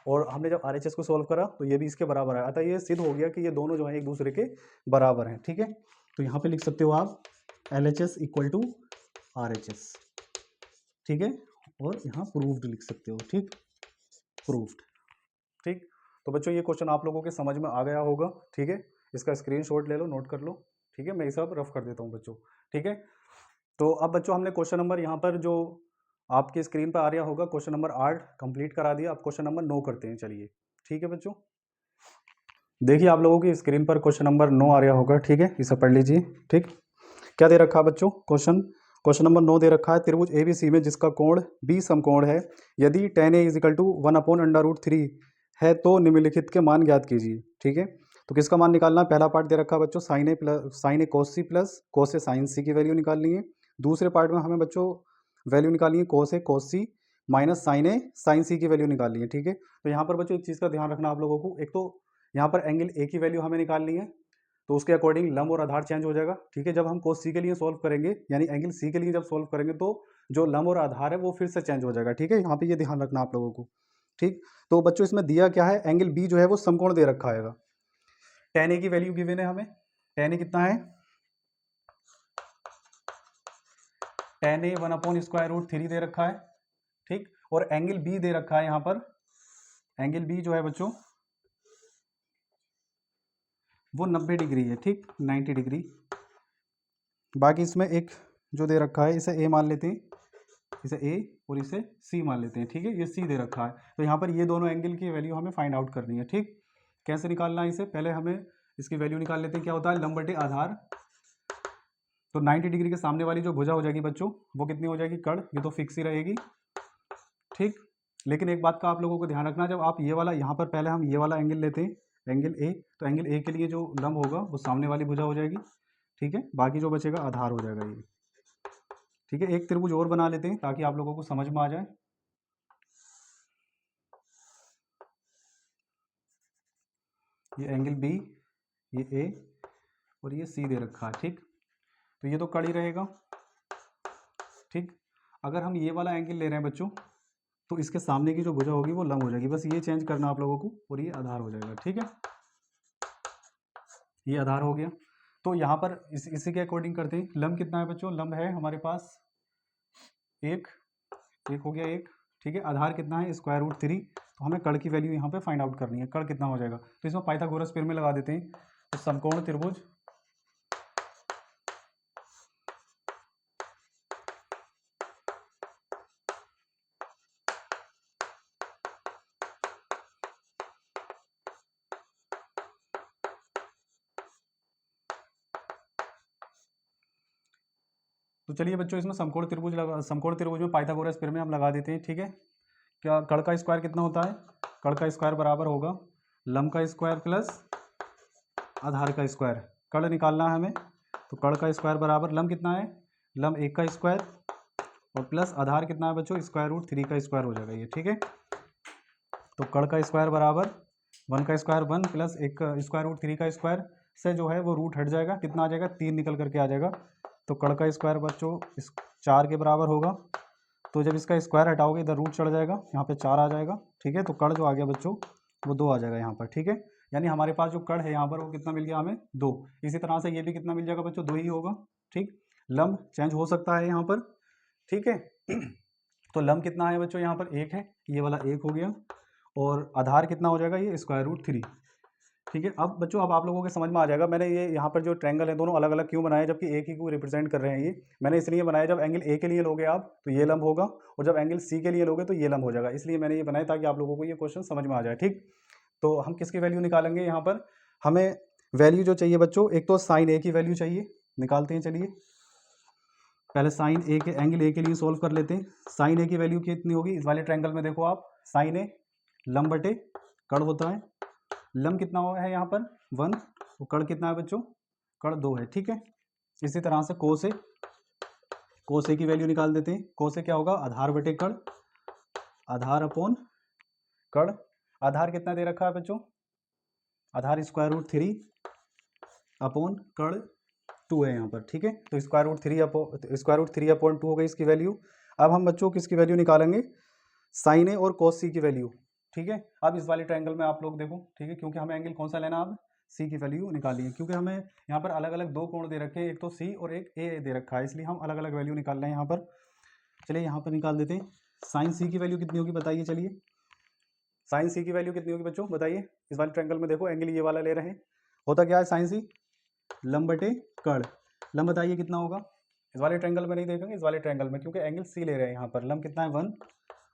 और हमने जब RHS को सोल्व करा तो ये भी इसके बराबर आया, अतः ये सिद्ध हो गया कि ये दोनों जो है एक दूसरे के बराबर हैं, ठीक है। तो यहाँ पे लिख सकते हो आप LHS इक्वल टू RHS, ठीक है, और यहाँ प्रूव्ड लिख सकते हो, ठीक, प्रूव्ड, ठीक। तो बच्चों ये क्वेश्चन आप लोगों के समझ में आ गया होगा, ठीक है। इसका स्क्रीनशॉट ले लो, नोट कर लो, ठीक है। मैं ये सब रफ कर देता हूँ बच्चों, ठीक है। तो अब बच्चों हमने क्वेश्चन नंबर यहाँ पर जो आपकी स्क्रीन पर आ रहा होगा, क्वेश्चन नंबर 8 कंप्लीट करा दिया। अब क्वेश्चन नंबर 9 करते हैं, चलिए, ठीक है बच्चों। देखिए आप लोगों की स्क्रीन पर क्वेश्चन नंबर 9 आ रहा होगा, ठीक है, इसे पढ़ लीजिए। ठीक, क्या दे रखा है बच्चों, क्वेश्चन नंबर 9 दे रखा है, त्रिभुज ABC में जिसका कोण B समकोण है, यदि tan A इजिकल टू 1/√3 है तो निम्नलिखित के मान ज्ञात कीजिए। ठीक है, तो किसका मान निकालना है? पहला पार्ट दे रखा है बच्चों साइन ए कोस सी प्लस कोस ए साइन सी की वैल्यू निकालनी है। दूसरे पार्ट में हमें बच्चों वैल्यू निकालनी है कोस ए कोस सी माइनस साइन ए साइन सी की वैल्यू निकालनी है। ठीक है, तो यहाँ पर बच्चों एक चीज़ का ध्यान रखना आप लोगों को, एक तो यहाँ पर एंगल ए की वैल्यू हमें निकालनी है, तो उसके अकॉर्डिंग लंब और आधार चेंज हो जाएगा। ठीक है, जब हम कोस सी के लिए सॉल्व करेंगे, यानी एंगल सी के लिए जब सॉल्व करेंगे, तो जो लंब और आधार है वो फिर से चेंज हो जाएगा। ठीक है, यहाँ पे ये ध्यान रखना आप लोगों को। ठीक, तो बच्चों इसमें दिया क्या है, एंगल बी जो है वो समकोण दे रखा है। tan ए की वैल्यू गिवन है हमें, tan ए कितना है, tan ए 1/√3 दे रखा है। ठीक, और एंगल बी दे रखा है यहाँ पर, एंगल बी जो है बच्चों वो 90 डिग्री है। ठीक, 90 डिग्री। बाकी इसमें एक जो दे रखा है, इसे ए मान लेते हैं, इसे ए और इसे सी मान लेते हैं। ठीक है, ये सी दे रखा है, तो यहाँ पर ये दोनों एंगल की वैल्यू हमें फाइंड आउट करनी है। ठीक, कैसे निकालना है इसे, पहले हमें इसकी वैल्यू निकाल लेते हैं। क्या होता है, लंब बटे आधार, तो 90 डिग्री के सामने वाली जो भुजा हो जाएगी बच्चों वो कितनी हो जाएगी, कड़, ये तो फिक्स ही रहेगी। ठीक, लेकिन एक बात का आप लोगों को ध्यान रखना, जब आप ये वाला यहाँ पर पहले हम ये वाला एंगल लेते हैं, एंगल ए, तो एंगल ए के लिए जो लंब होगा वो सामने वाली भुजा हो जाएगी। ठीक है, बाकी जो बचेगा आधार हो जाएगा ये। ठीक है, एक त्रिभुज और बना लेते हैं ताकि आप लोगों को समझ में आ जाए। ये एंगल बी, ये ए और ये सी दे रखा है। ठीक, तो ये तो कड़ ही रहेगा। ठीक, अगर हम ये वाला एंगल ले रहे हैं बच्चों, तो इसके सामने की जो भुजा होगी वो लंब हो जाएगी, बस ये चेंज करना आप लोगों को, और ये आधार हो जाएगा। ठीक है, ये आधार हो गया। तो यहाँ पर इसी के अकॉर्डिंग करते हैं। लंब कितना है बच्चों, लंब है हमारे पास एक हो गया एक। ठीक है, आधार कितना है, √3। तो हमें कड़ की वैल्यू यहाँ पे फाइंड आउट करनी है, कड़ कितना हो जाएगा, तो इसमें पाइथागोरस थ्योरम में लगा देते हैं। तो समकोण त्रिभुज तो चलिए बच्चों इसमें समकोण त्रिभुज में पाइथागोरस थ्योरम में हम लगा देते हैं। ठीक है, क्या कड़ का स्क्वायर कितना होता है, कड़ का स्क्वायर बराबर होगा लंब का स्क्वायर प्लस आधार का स्क्वायर। कड़ निकालना है हमें, तो कड़ का स्क्वायर बराबर लंब कितना है, लंब एक का स्क्वायर और प्लस आधार कितना है बच्चों, √3 का स्क्वायर हो जाएगा ये। ठीक है, तो कड़ का स्क्वायर बराबर 1 का स्क्वायर 1 प्लस एक √3 का स्क्वायर से जो है वो रूट हट जाएगा, कितना आ जाएगा, 3 निकल करके आ जाएगा। तो कड़ का स्क्वायर बच्चों इस 4 के बराबर होगा, तो जब इसका स्क्वायर हटाओगे इधर रूट चढ़ जाएगा, यहाँ पे 4 आ जाएगा। ठीक है, तो कड़ जो आ गया बच्चों वो 2 आ जाएगा यहाँ पर। ठीक है, यानी हमारे पास जो कड़ है यहाँ पर वो कितना मिल गया हमें, 2। इसी तरह से ये भी कितना मिल जाएगा बच्चों, 2 ही होगा। ठीक, लंब चेंज हो सकता है यहाँ पर। ठीक है, तो लंब कितना है बच्चों यहाँ पर 1 है, ये वाला 1 हो गया, और आधार कितना हो जाएगा, ये √3। ठीक है, अब बच्चों अब आप लोगों के समझ में आ जाएगा, मैंने ये यहाँ पर जो ट्रायंगल है दोनों अलग अलग क्यों बनाए, जबकि एक ही को रिप्रेजेंट कर रहे हैं। ये मैंने इसलिए बनाया, जब एंगल ए के लिए लोगे आप तो ये लंब होगा, और जब एंगल सी के लिए लोगे तो ये लंब हो जाएगा, इसलिए मैंने ये बनाया ताकि आप लोगों को ये क्वेश्चन समझ में आ जाए। ठीक, तो हम किसकी वैल्यू निकालेंगे, यहाँ पर हमें वैल्यू जो चाहिए बच्चों, एक तो साइन ए की वैल्यू चाहिए, निकालते हैं। चलिए पहले साइन ए के एंगल ए के लिए सोल्व कर लेते हैं। साइन ए की वैल्यू कितनी होगी, इस वाले ट्रायंगल में देखो आप, साइन ए लंब बटे कड़ होता है, लंब कितना है यहाँ पर 1, तो कड़ कितना है बच्चों, कड़ 2 है। ठीक है, इसी तरह से कोस ए की वैल्यू निकाल देते हैं। कोस ए क्या होगा, आधार बटे कड़, आधार अपॉन कड़। आधार कितना दे रखा है बच्चों, आधार √3 अपॉन कड़ 2 है यहाँ पर। ठीक है, तो √3/2 हो गई इसकी वैल्यू। अब हम बच्चों किसकी वैल्यू निकालेंगे, साइन ए और कोस सी की वैल्यू। ठीक है, अब इस वाले ट्रायंगल में आप लोग देखो। ठीक है, क्योंकि हमें एंगल कौन सा लेना, अब सी की वैल्यू निकाली है, क्योंकि हमें यहाँ पर अलग अलग 2 कोण दे रखे हैं, एक तो सी और एक ए दे रखा है, इसलिए हम अलग अलग वैल्यू निकाल रहे हैं यहाँ पर। चलिए यहाँ पर निकाल देते हैं। साइन सी की वैल्यू कितनी होगी बताइए, चलिए साइन सी की वैल्यू कितनी होगी बच्चों बताइए। इस वाले ट्रायंगल में देखो एंगल ये वाला ले रहे हैं, होता क्या है साइन सी, लंब बटे कर्ण। लंब बताइए कितना होगा, इस वाले ट्रायंगल में नहीं देखेंगे, इस वाले ट्रायंगल में, क्योंकि एंगल सी ले रहे हैं यहाँ पर। लंब कितना है 1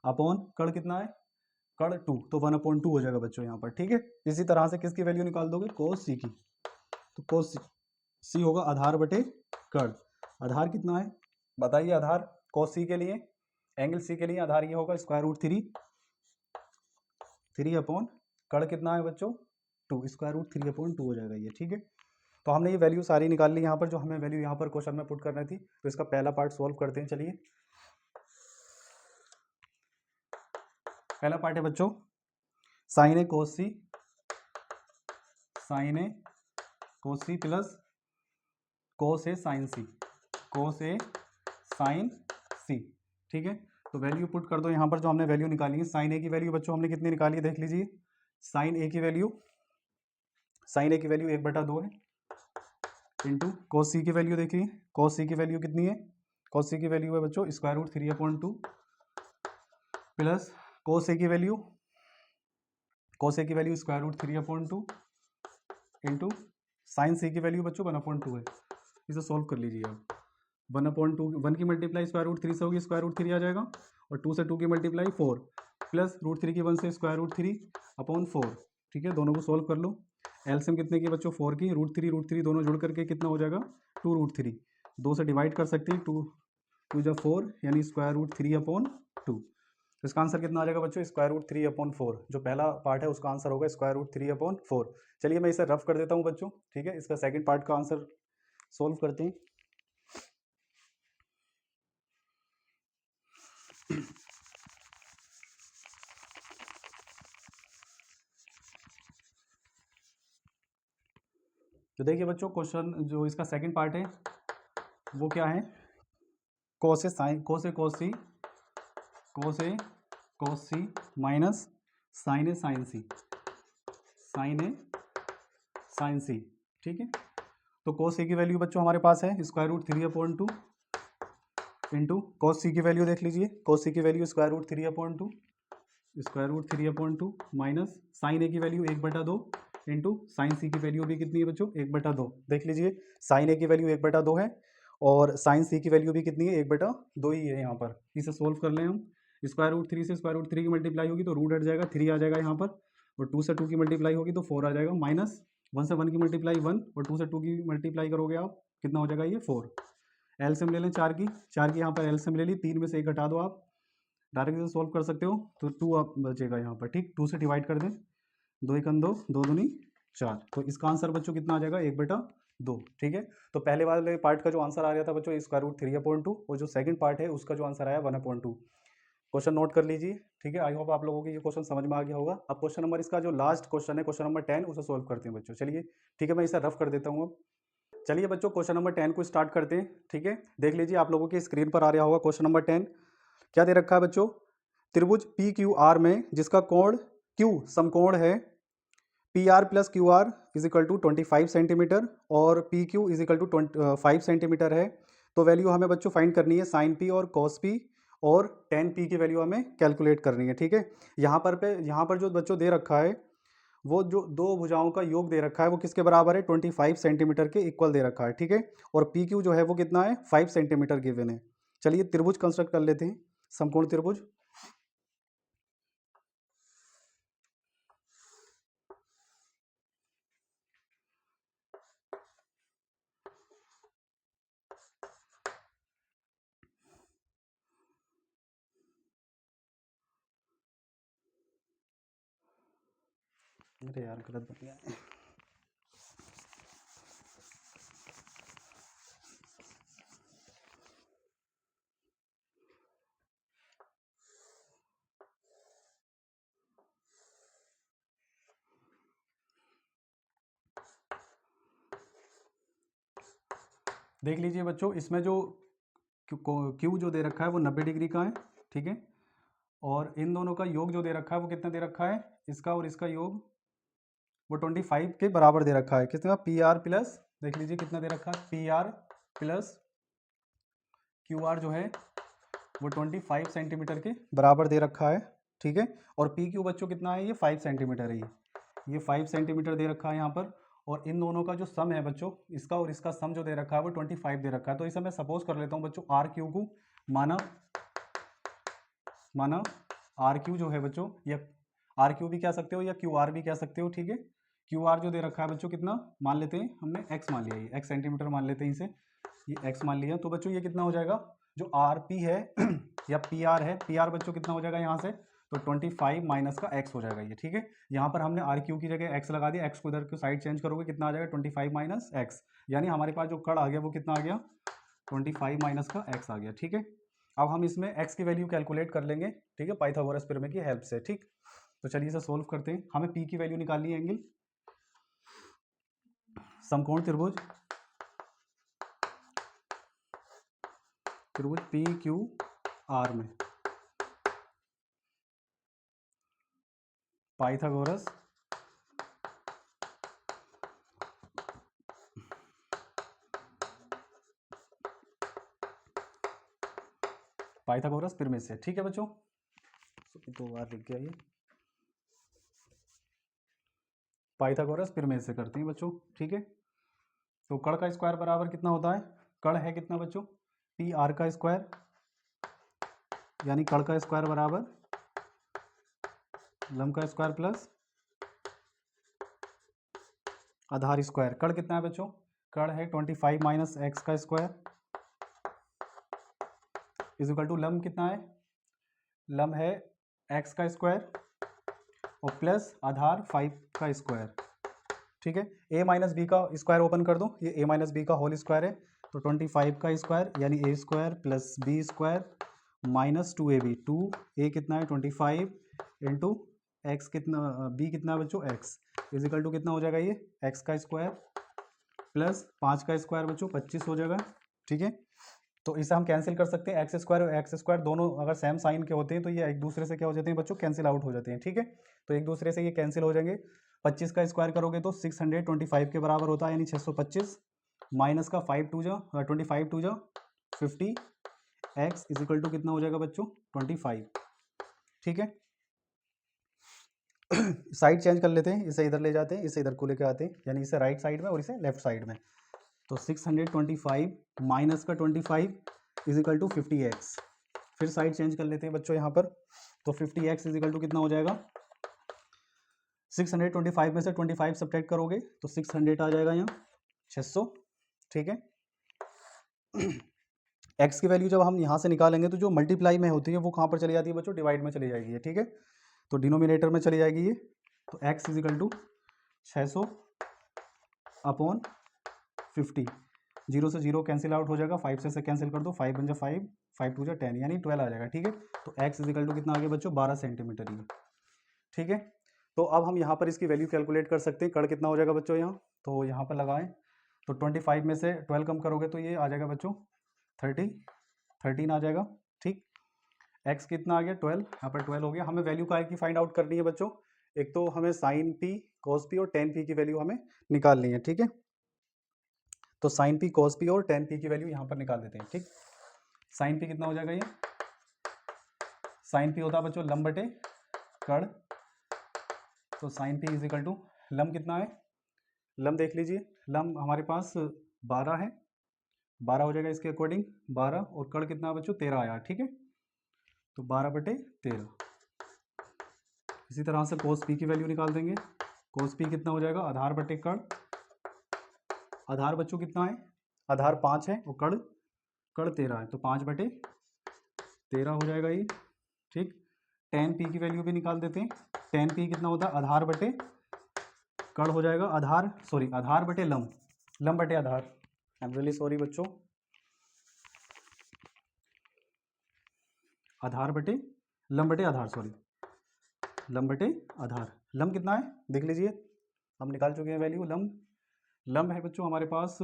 अपॉन कर्ण कितना है, कर्ण 2, तो 1/2 हो जाएगा बच्चों यहाँ पर। ठीक है, इसी तरह से किसकी वैल्यू निकाल दोगे, कोस सी की। तो कोस सी होगा आधार बटे कर्ण। आधार कितना है बताइए, आधार कोस सी के लिए, एंगल सी के लिए आधार ये होगा √3 अपॉन कर्ण कितना है बच्चों 2, √3 अपॉन 2 हो जाएगा ये। ठीक है, तो हमने ये वैल्यू सारी निकाल ली यहाँ पर, जो हमें वैल्यू यहाँ पर क्वेश्चन में पुट करनी थी। तो इसका पहला पार्ट सॉल्व करते हैं। चलिए, पहला पार्ट है बच्चों साइन ए कोस सी, साइन ए कोस सी प्लस कोस ए साइन सी, कोस ए साइन सी। ठीक है, तो वैल्यू पुट कर दो यहाँ पर, जो हमने वैल्यू निकाली है। साइन ए की वैल्यू बच्चों हमने कितनी निकाली है, देख लीजिए। साइन ए की वैल्यू 1/2 है, इंटू कोस सी की वैल्यू देखिए, कोस सी की वैल्यू कितनी है, कोस सी की वैल्यू है बच्चों √3/2 प्लस कोस ए की वैल्यू, कोस ए की वैल्यू √3/2 इंटू साइन सी की वैल्यू बच्चों 1/2 है। इसे सॉल्व कर लीजिए आप। 1/2, 1 की मल्टीप्लाई √3 से होगी, √3 आ जाएगा, और 2 से 2 की मल्टीप्लाई 4 प्लस √3 की 1 से √3/4। ठीक है, दोनों को सॉल्व कर लो। एलसीएम कितने की बच्चों 4 की, √3 दोनों जुड़ करके कितना हो जाएगा 2√3, 2 से डिवाइड कर सकते हैं, 2 जा 4 यानी √3/2। तो इसका आंसर कितना आ जाएगा बच्चों √3/4। जो पहला पार्ट है उसका आंसर होगा √3/4। चलिए मैं इसे रफ कर देता हूँ बच्चों। ठीक है, इसका सेकंड पार्ट का आंसर सॉल्व करते हैं। तो देखिए बच्चों, क्वेश्चन जो इसका सेकंड पार्ट है वो क्या है, कोस ए साइन, कोस ए कोस सी, कोस ए कोस सी माइनस साइन ए साइन सी, साइन ए साइन सी। ठीक है, तो कोस ए की वैल्यू बच्चों हमारे पास है √3/2 इंटू कोस सी की वैल्यू देख लीजिए, कोस सी की वैल्यू √3/2 माइनस साइन ए की वैल्यू 1/2 इंटू साइन सी की वैल्यू भी कितनी है बच्चों 1/2। देख लीजिए, साइन ए की वैल्यू 1/2 है और साइन सी की वैल्यू भी कितनी है 1/2 ही है यहाँ पर। इसे सोल्व कर लें हम, √3 से √3 की मल्टीप्लाई होगी तो रूट हट जाएगा, 3 आ जाएगा यहाँ पर, और 2 से 2 की मल्टीप्लाई होगी तो 4 आ जाएगा, माइनस 1 से 1 की मल्टीप्लाई 1, और 2 से 2 की मल्टीप्लाई करोगे आप कितना हो जाएगा ये 4। एलसीएम ले लें 4 की, यहाँ पर एलसीएम ले ली, 3 में से 1 हटा दो आप, डायरेक्ट से सोल्व कर सकते हो, तो 2 आप बचेगा यहाँ पर। ठीक, 2 से डिवाइड कर दें, 2 1 2, 2 दूनी 4, तो इसका आंसर बच्चों कितना आ जाएगा 1/2। ठीक है, तो पहले वाले पार्ट का जो आंसर आ रहा था बच्चों √3/2, और जो सेकंड पार्ट है उसका जो आंसर आया 1/2। क्वेश्चन नोट कर लीजिए। ठीक है, आई होप आप लोगों को ये क्वेश्चन समझ में आ गया होगा। अब क्वेश्चन नंबर इसका जो लास्ट क्वेश्चन है, क्वेश्चन नंबर 10, उसे सोल्व करते हैं बच्चों। चलिए, ठीक है, मैं इसे रफ कर देता हूँ अब। चलिए बच्चों, क्वेश्चन नंबर 10 को स्टार्ट करते हैं। ठीक है, देख लीजिए, आप लोगों की स्क्रीन पर आ रहा होगा क्वेश्चन नंबर 10। क्या दे रखा है बच्चों, त्रिभुज पी क्यू आर में जिसका कोण क्यू समकोण है, P R plus Q R is equal to 25 centimetre और P Q is equal to 5 centimetre है। तो वैल्यू हमें बच्चों फाइंड करनी है साइन पी और कॉस पी, और टेन पी की वैल्यू हमें कैलकुलेट करनी है। ठीक है, यहाँ पर जो बच्चों दे रखा है, वो जो दो भुजाओं का योग दे रखा है वो किसके बराबर है, 25 सेंटीमीटर के इक्वल दे रखा है। ठीक है, और पी क्यू जो है वो कितना है 5 सेंटीमीटर गिवन है। चलिए त्रिभुज कंस्ट्रक्ट कर लेते हैं, समकोण त्रिभुज। अरे यार गलत बन गया है। देख लीजिए बच्चों, इसमें जो क्यू जो दे रखा है वो 90 डिग्री का है। ठीक है, और इन दोनों का योग जो दे रखा है वो कितना दे रखा है, इसका और इसका योग वो 25 के बराबर दे रखा है। कितना, पी आर प्लस, देख लीजिए कितना दे रखा है, P R plus Q are जो है वो 25 सेंटीमीटर के बराबर दे रखा है। ठीक है, और पी क्यू बच्चों कितना है, ये 5 सेंटीमीटर है, ये 5 सेंटीमीटर दे रखा है यहाँ पर, और इन दोनों का जो सम है बच्चों, इसका और इसका सम जो दे रखा है वो 25 दे रखा है। तो इसे मैं सपोज कर लेता हूँ बच्चों आर क्यू को, माना आर क्यू जो है बच्चों, या आर क्यू भी कह सकते हो या क्यू आर भी कह सकते हो, ठीक है। क्यू आर जो दे रखा है बच्चों कितना मान लेते हैं, हमने एक्स मान लिया, ये एक्स सेंटीमीटर मान लेते हैं इसे, ये एक्स मान लिया। तो बच्चों ये कितना हो जाएगा, जो आर पी है या पी आर है, पी आर बच्चों कितना हो जाएगा यहाँ से, तो 25 माइनस का एक्स हो जाएगा ये, ठीक है। यहाँ पर हमने आर क्यू की जगह एक्स लगा दिया, एक्स को इधर की साइड चेंज करोगे कितना आ जाएगा 25 माइनस एक्स, यानी हमारे पास जो कड़ आ गया वो कितना आ गया 25 माइनस का एक्स आ गया, ठीक है। अब हम इसमें x की वैल्यू कैलकुलेट कर लेंगे, ठीक है, पाइथागोरस प्रमेय की हेल्प से, ठीक। तो चलिए इसे सोल्व करते हैं। हमें p की वैल्यू निकालनी है एंगल समकोण त्रिभुज पी क्यू आर में पाइथागोरस प्रमेय से, ठीक है बच्चों। दो बार लिख गया ये, पाइथागोरस प्रमेय से करते हैं बच्चों, ठीक है। तो कड़ का स्क्वायर बराबर कितना होता है, कड़ है कितना बच्चों पी आर का स्क्वायर, यानी कड़ का स्क्वायर बराबर लंब का स्क्वायर प्लस आधार स्क्वायर। कड़ कितना है बच्चों, कड़ है 25 माइनस एक्स का स्क्वायर इज इक्वल टू लंब कितना है, लंब है एक्स का स्क्वायर और प्लस आधार 5 का स्क्वायर, ठीक है। ए माइनस बी का स्क्वायर ओपन कर दो, ये ए माइनस बी का होल स्क्वायर है, तो 25 का स्क्वायर यानी A square plus B square minus 2ab, 2a कितना है 25 इंटू एक्स कितना, बी कितना है बच्चों एक्स इज इक्वल टू कितना हो जाएगा ये एक्स का स्क्वायर प्लस 5 का स्क्वायर बच्चों 25 हो जाएगा, ठीक है। तो इसे हम कैंसिल कर सकते हैं, एक्स स्क्वायर और एक्स स्क्वायर दोनों अगर सेम साइन के होते हैं तो ये एक दूसरे से क्या हो जाते हैं बच्चों, कैंसिल आउट हो जाते हैं, ठीक है। तो एक दूसरे से ये कैंसिल हो जाएंगे। 25 का स्क्वायर करोगे तो 625 के बराबर होता है, यानी 625 माइनस का 5 टू जा 25 टू जा 50 एक्स इज इक्वल टू कितना हो जाएगा बच्चों 25, ठीक है। साइड चेंज कर लेते हैं, इसे इधर ले जाते हैं, इसे इधर को लेकर आते हैं, यानी इसे राइट साइड में और इसे लेफ्ट साइड में। तो 625 माइनस का 25 इज इक्वल टू 50x, फिर साइड चेंज कर लेते हैं बच्चों यहाँ पर। तो 50x इज इक्वल टू कितना हो जाएगा, 625 में से 25 सब्ट्रैक्ट करोगे तो 600 आ जाएगा यहाँ 600, ठीक है। x की वैल्यू जब हम यहाँ से निकालेंगे तो जो मल्टीप्लाई में होती है वो कहाँ पर चली जाती है बच्चों, डिवाइड में चली जाएगी, ठीक है। तो डिनोमिनेटर में चली जाएगी ये, तो x is equal to 600 upon 50, 0 से 0 कैंसिल आउट हो जाएगा, 5 से कैंसिल कर दो, 5 बन जा 5, 5 टू जा 10 यानी 12 आ जाएगा, ठीक है। तो x इज इक्वल टू कितना आ गया बच्चों 12 सेंटीमीटर ये, ठीक है। तो अब हम यहाँ पर इसकी वैल्यू कैलकुलेट कर सकते हैं, कड़ कितना हो जाएगा बच्चों यहाँ, तो यहाँ पर लगाएं तो 25 में से 12 कम करोगे तो ये आ जाएगा बच्चों 13 आ जाएगा, ठीक। x कितना आ गया 12, यहाँ पर 12 हो गया। हमें वैल्यू काय की फाइंड आउट करनी है बच्चों, एक तो हमें साइन p cos p और tan p की वैल्यू हमें निकालनी है, ठीक है। तो साइन p cos p और tan p की वैल्यू यहाँ पर निकाल देते हैं, ठीक। साइन p कितना हो जाएगा, ये साइन p होता है बच्चों लंब बटे कड़, तो sine p is equal to लंब कितना है, लंब देख लीजिए, लंब हमारे पास 12 है, 12 हो जाएगा इसके अकॉर्डिंग 12, और कड़ कितना है बच्चों 13 आया, ठीक है। तो 12 बटे 13। इसी तरह से cos p की वैल्यू निकाल देंगे, cos p कितना हो जाएगा आधार बटे कड़, आधार बच्चों कितना है, आधार 5 है और कड़ 13 है, तो 5 बटे 13 हो जाएगा ये, ठीक। tan p की वैल्यू भी निकाल देते हैं, tan p कितना होता है आधार बटे कड़ हो जाएगा, आधार बटे लंब बटे आधार, आई एम रियली सॉरी बच्चों, आधार बटे लंब बटे आधार, लंब बटे आधार। लंब कितना है देख लीजिए, हम निकाल चुके हैं वैल्यू, लंब है बच्चों हमारे पास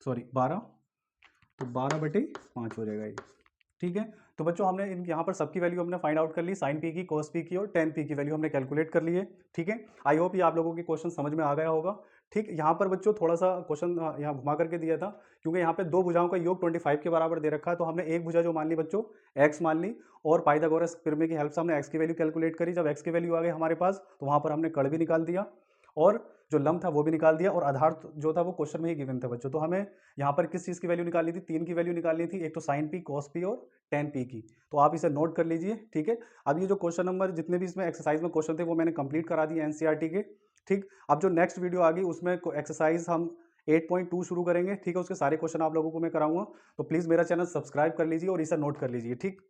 12, तो 12 बटे 5 हो जाएगा ये, ठीक है। तो बच्चों हमने यहाँ पर सबकी वैल्यू हमने फाइंड आउट कर ली, साइन पी की, cos पी की और tan पी की वैल्यू हमने कैलकुलेट कर ली है, ठीक है। आई होप ये आप लोगों के क्वेश्चन समझ में आ गया होगा, ठीक। यहाँ पर बच्चों थोड़ा सा क्वेश्चन यहाँ घुमा करके दिया था, क्योंकि यहाँ पे दो भुजाओं का योग 25 के बराबर दे रखा है, तो हमने एक भुजा जो मान ली बच्चों x मान ली, और पाइथागोरस प्रमेय की हेल्प से हमने x की वैल्यू कैलकुलेट करी। जब x की वैल्यू आ गई हमारे पास तो वहाँ पर हमने कड़ भी निकाल दिया, और जो लम था वो भी निकाल दिया, और आधार जो था वो क्वेश्चन में ही गिवन था बच्चों। तो हमें यहाँ पर किस चीज़ की वैल्यू निकालनी थी? 3 की वैल्यू निकालनी थी, एक तो साइन पी, कॉस पी और टेन पी की। तो आप इसे नोट कर लीजिए, ठीक है। अब ये जो क्वेश्चन नंबर जितने भी इसमें एक्सरसाइज में क्वेश्चन थे वो मैंने कंप्लीट करा दिए एनसीईआरटी के, ठीक। अब जो नेक्स्ट वीडियो आ गई उसमें एक्सरसाइज हम 8.2 शुरू करेंगे, ठीक है। उसके सारे क्वेश्चन आप लोगों को मैं कराऊंगा। तो प्लीज़ मेरा चैनल सब्सक्राइब कर लीजिए और इसे नोट कर लीजिए, ठीक।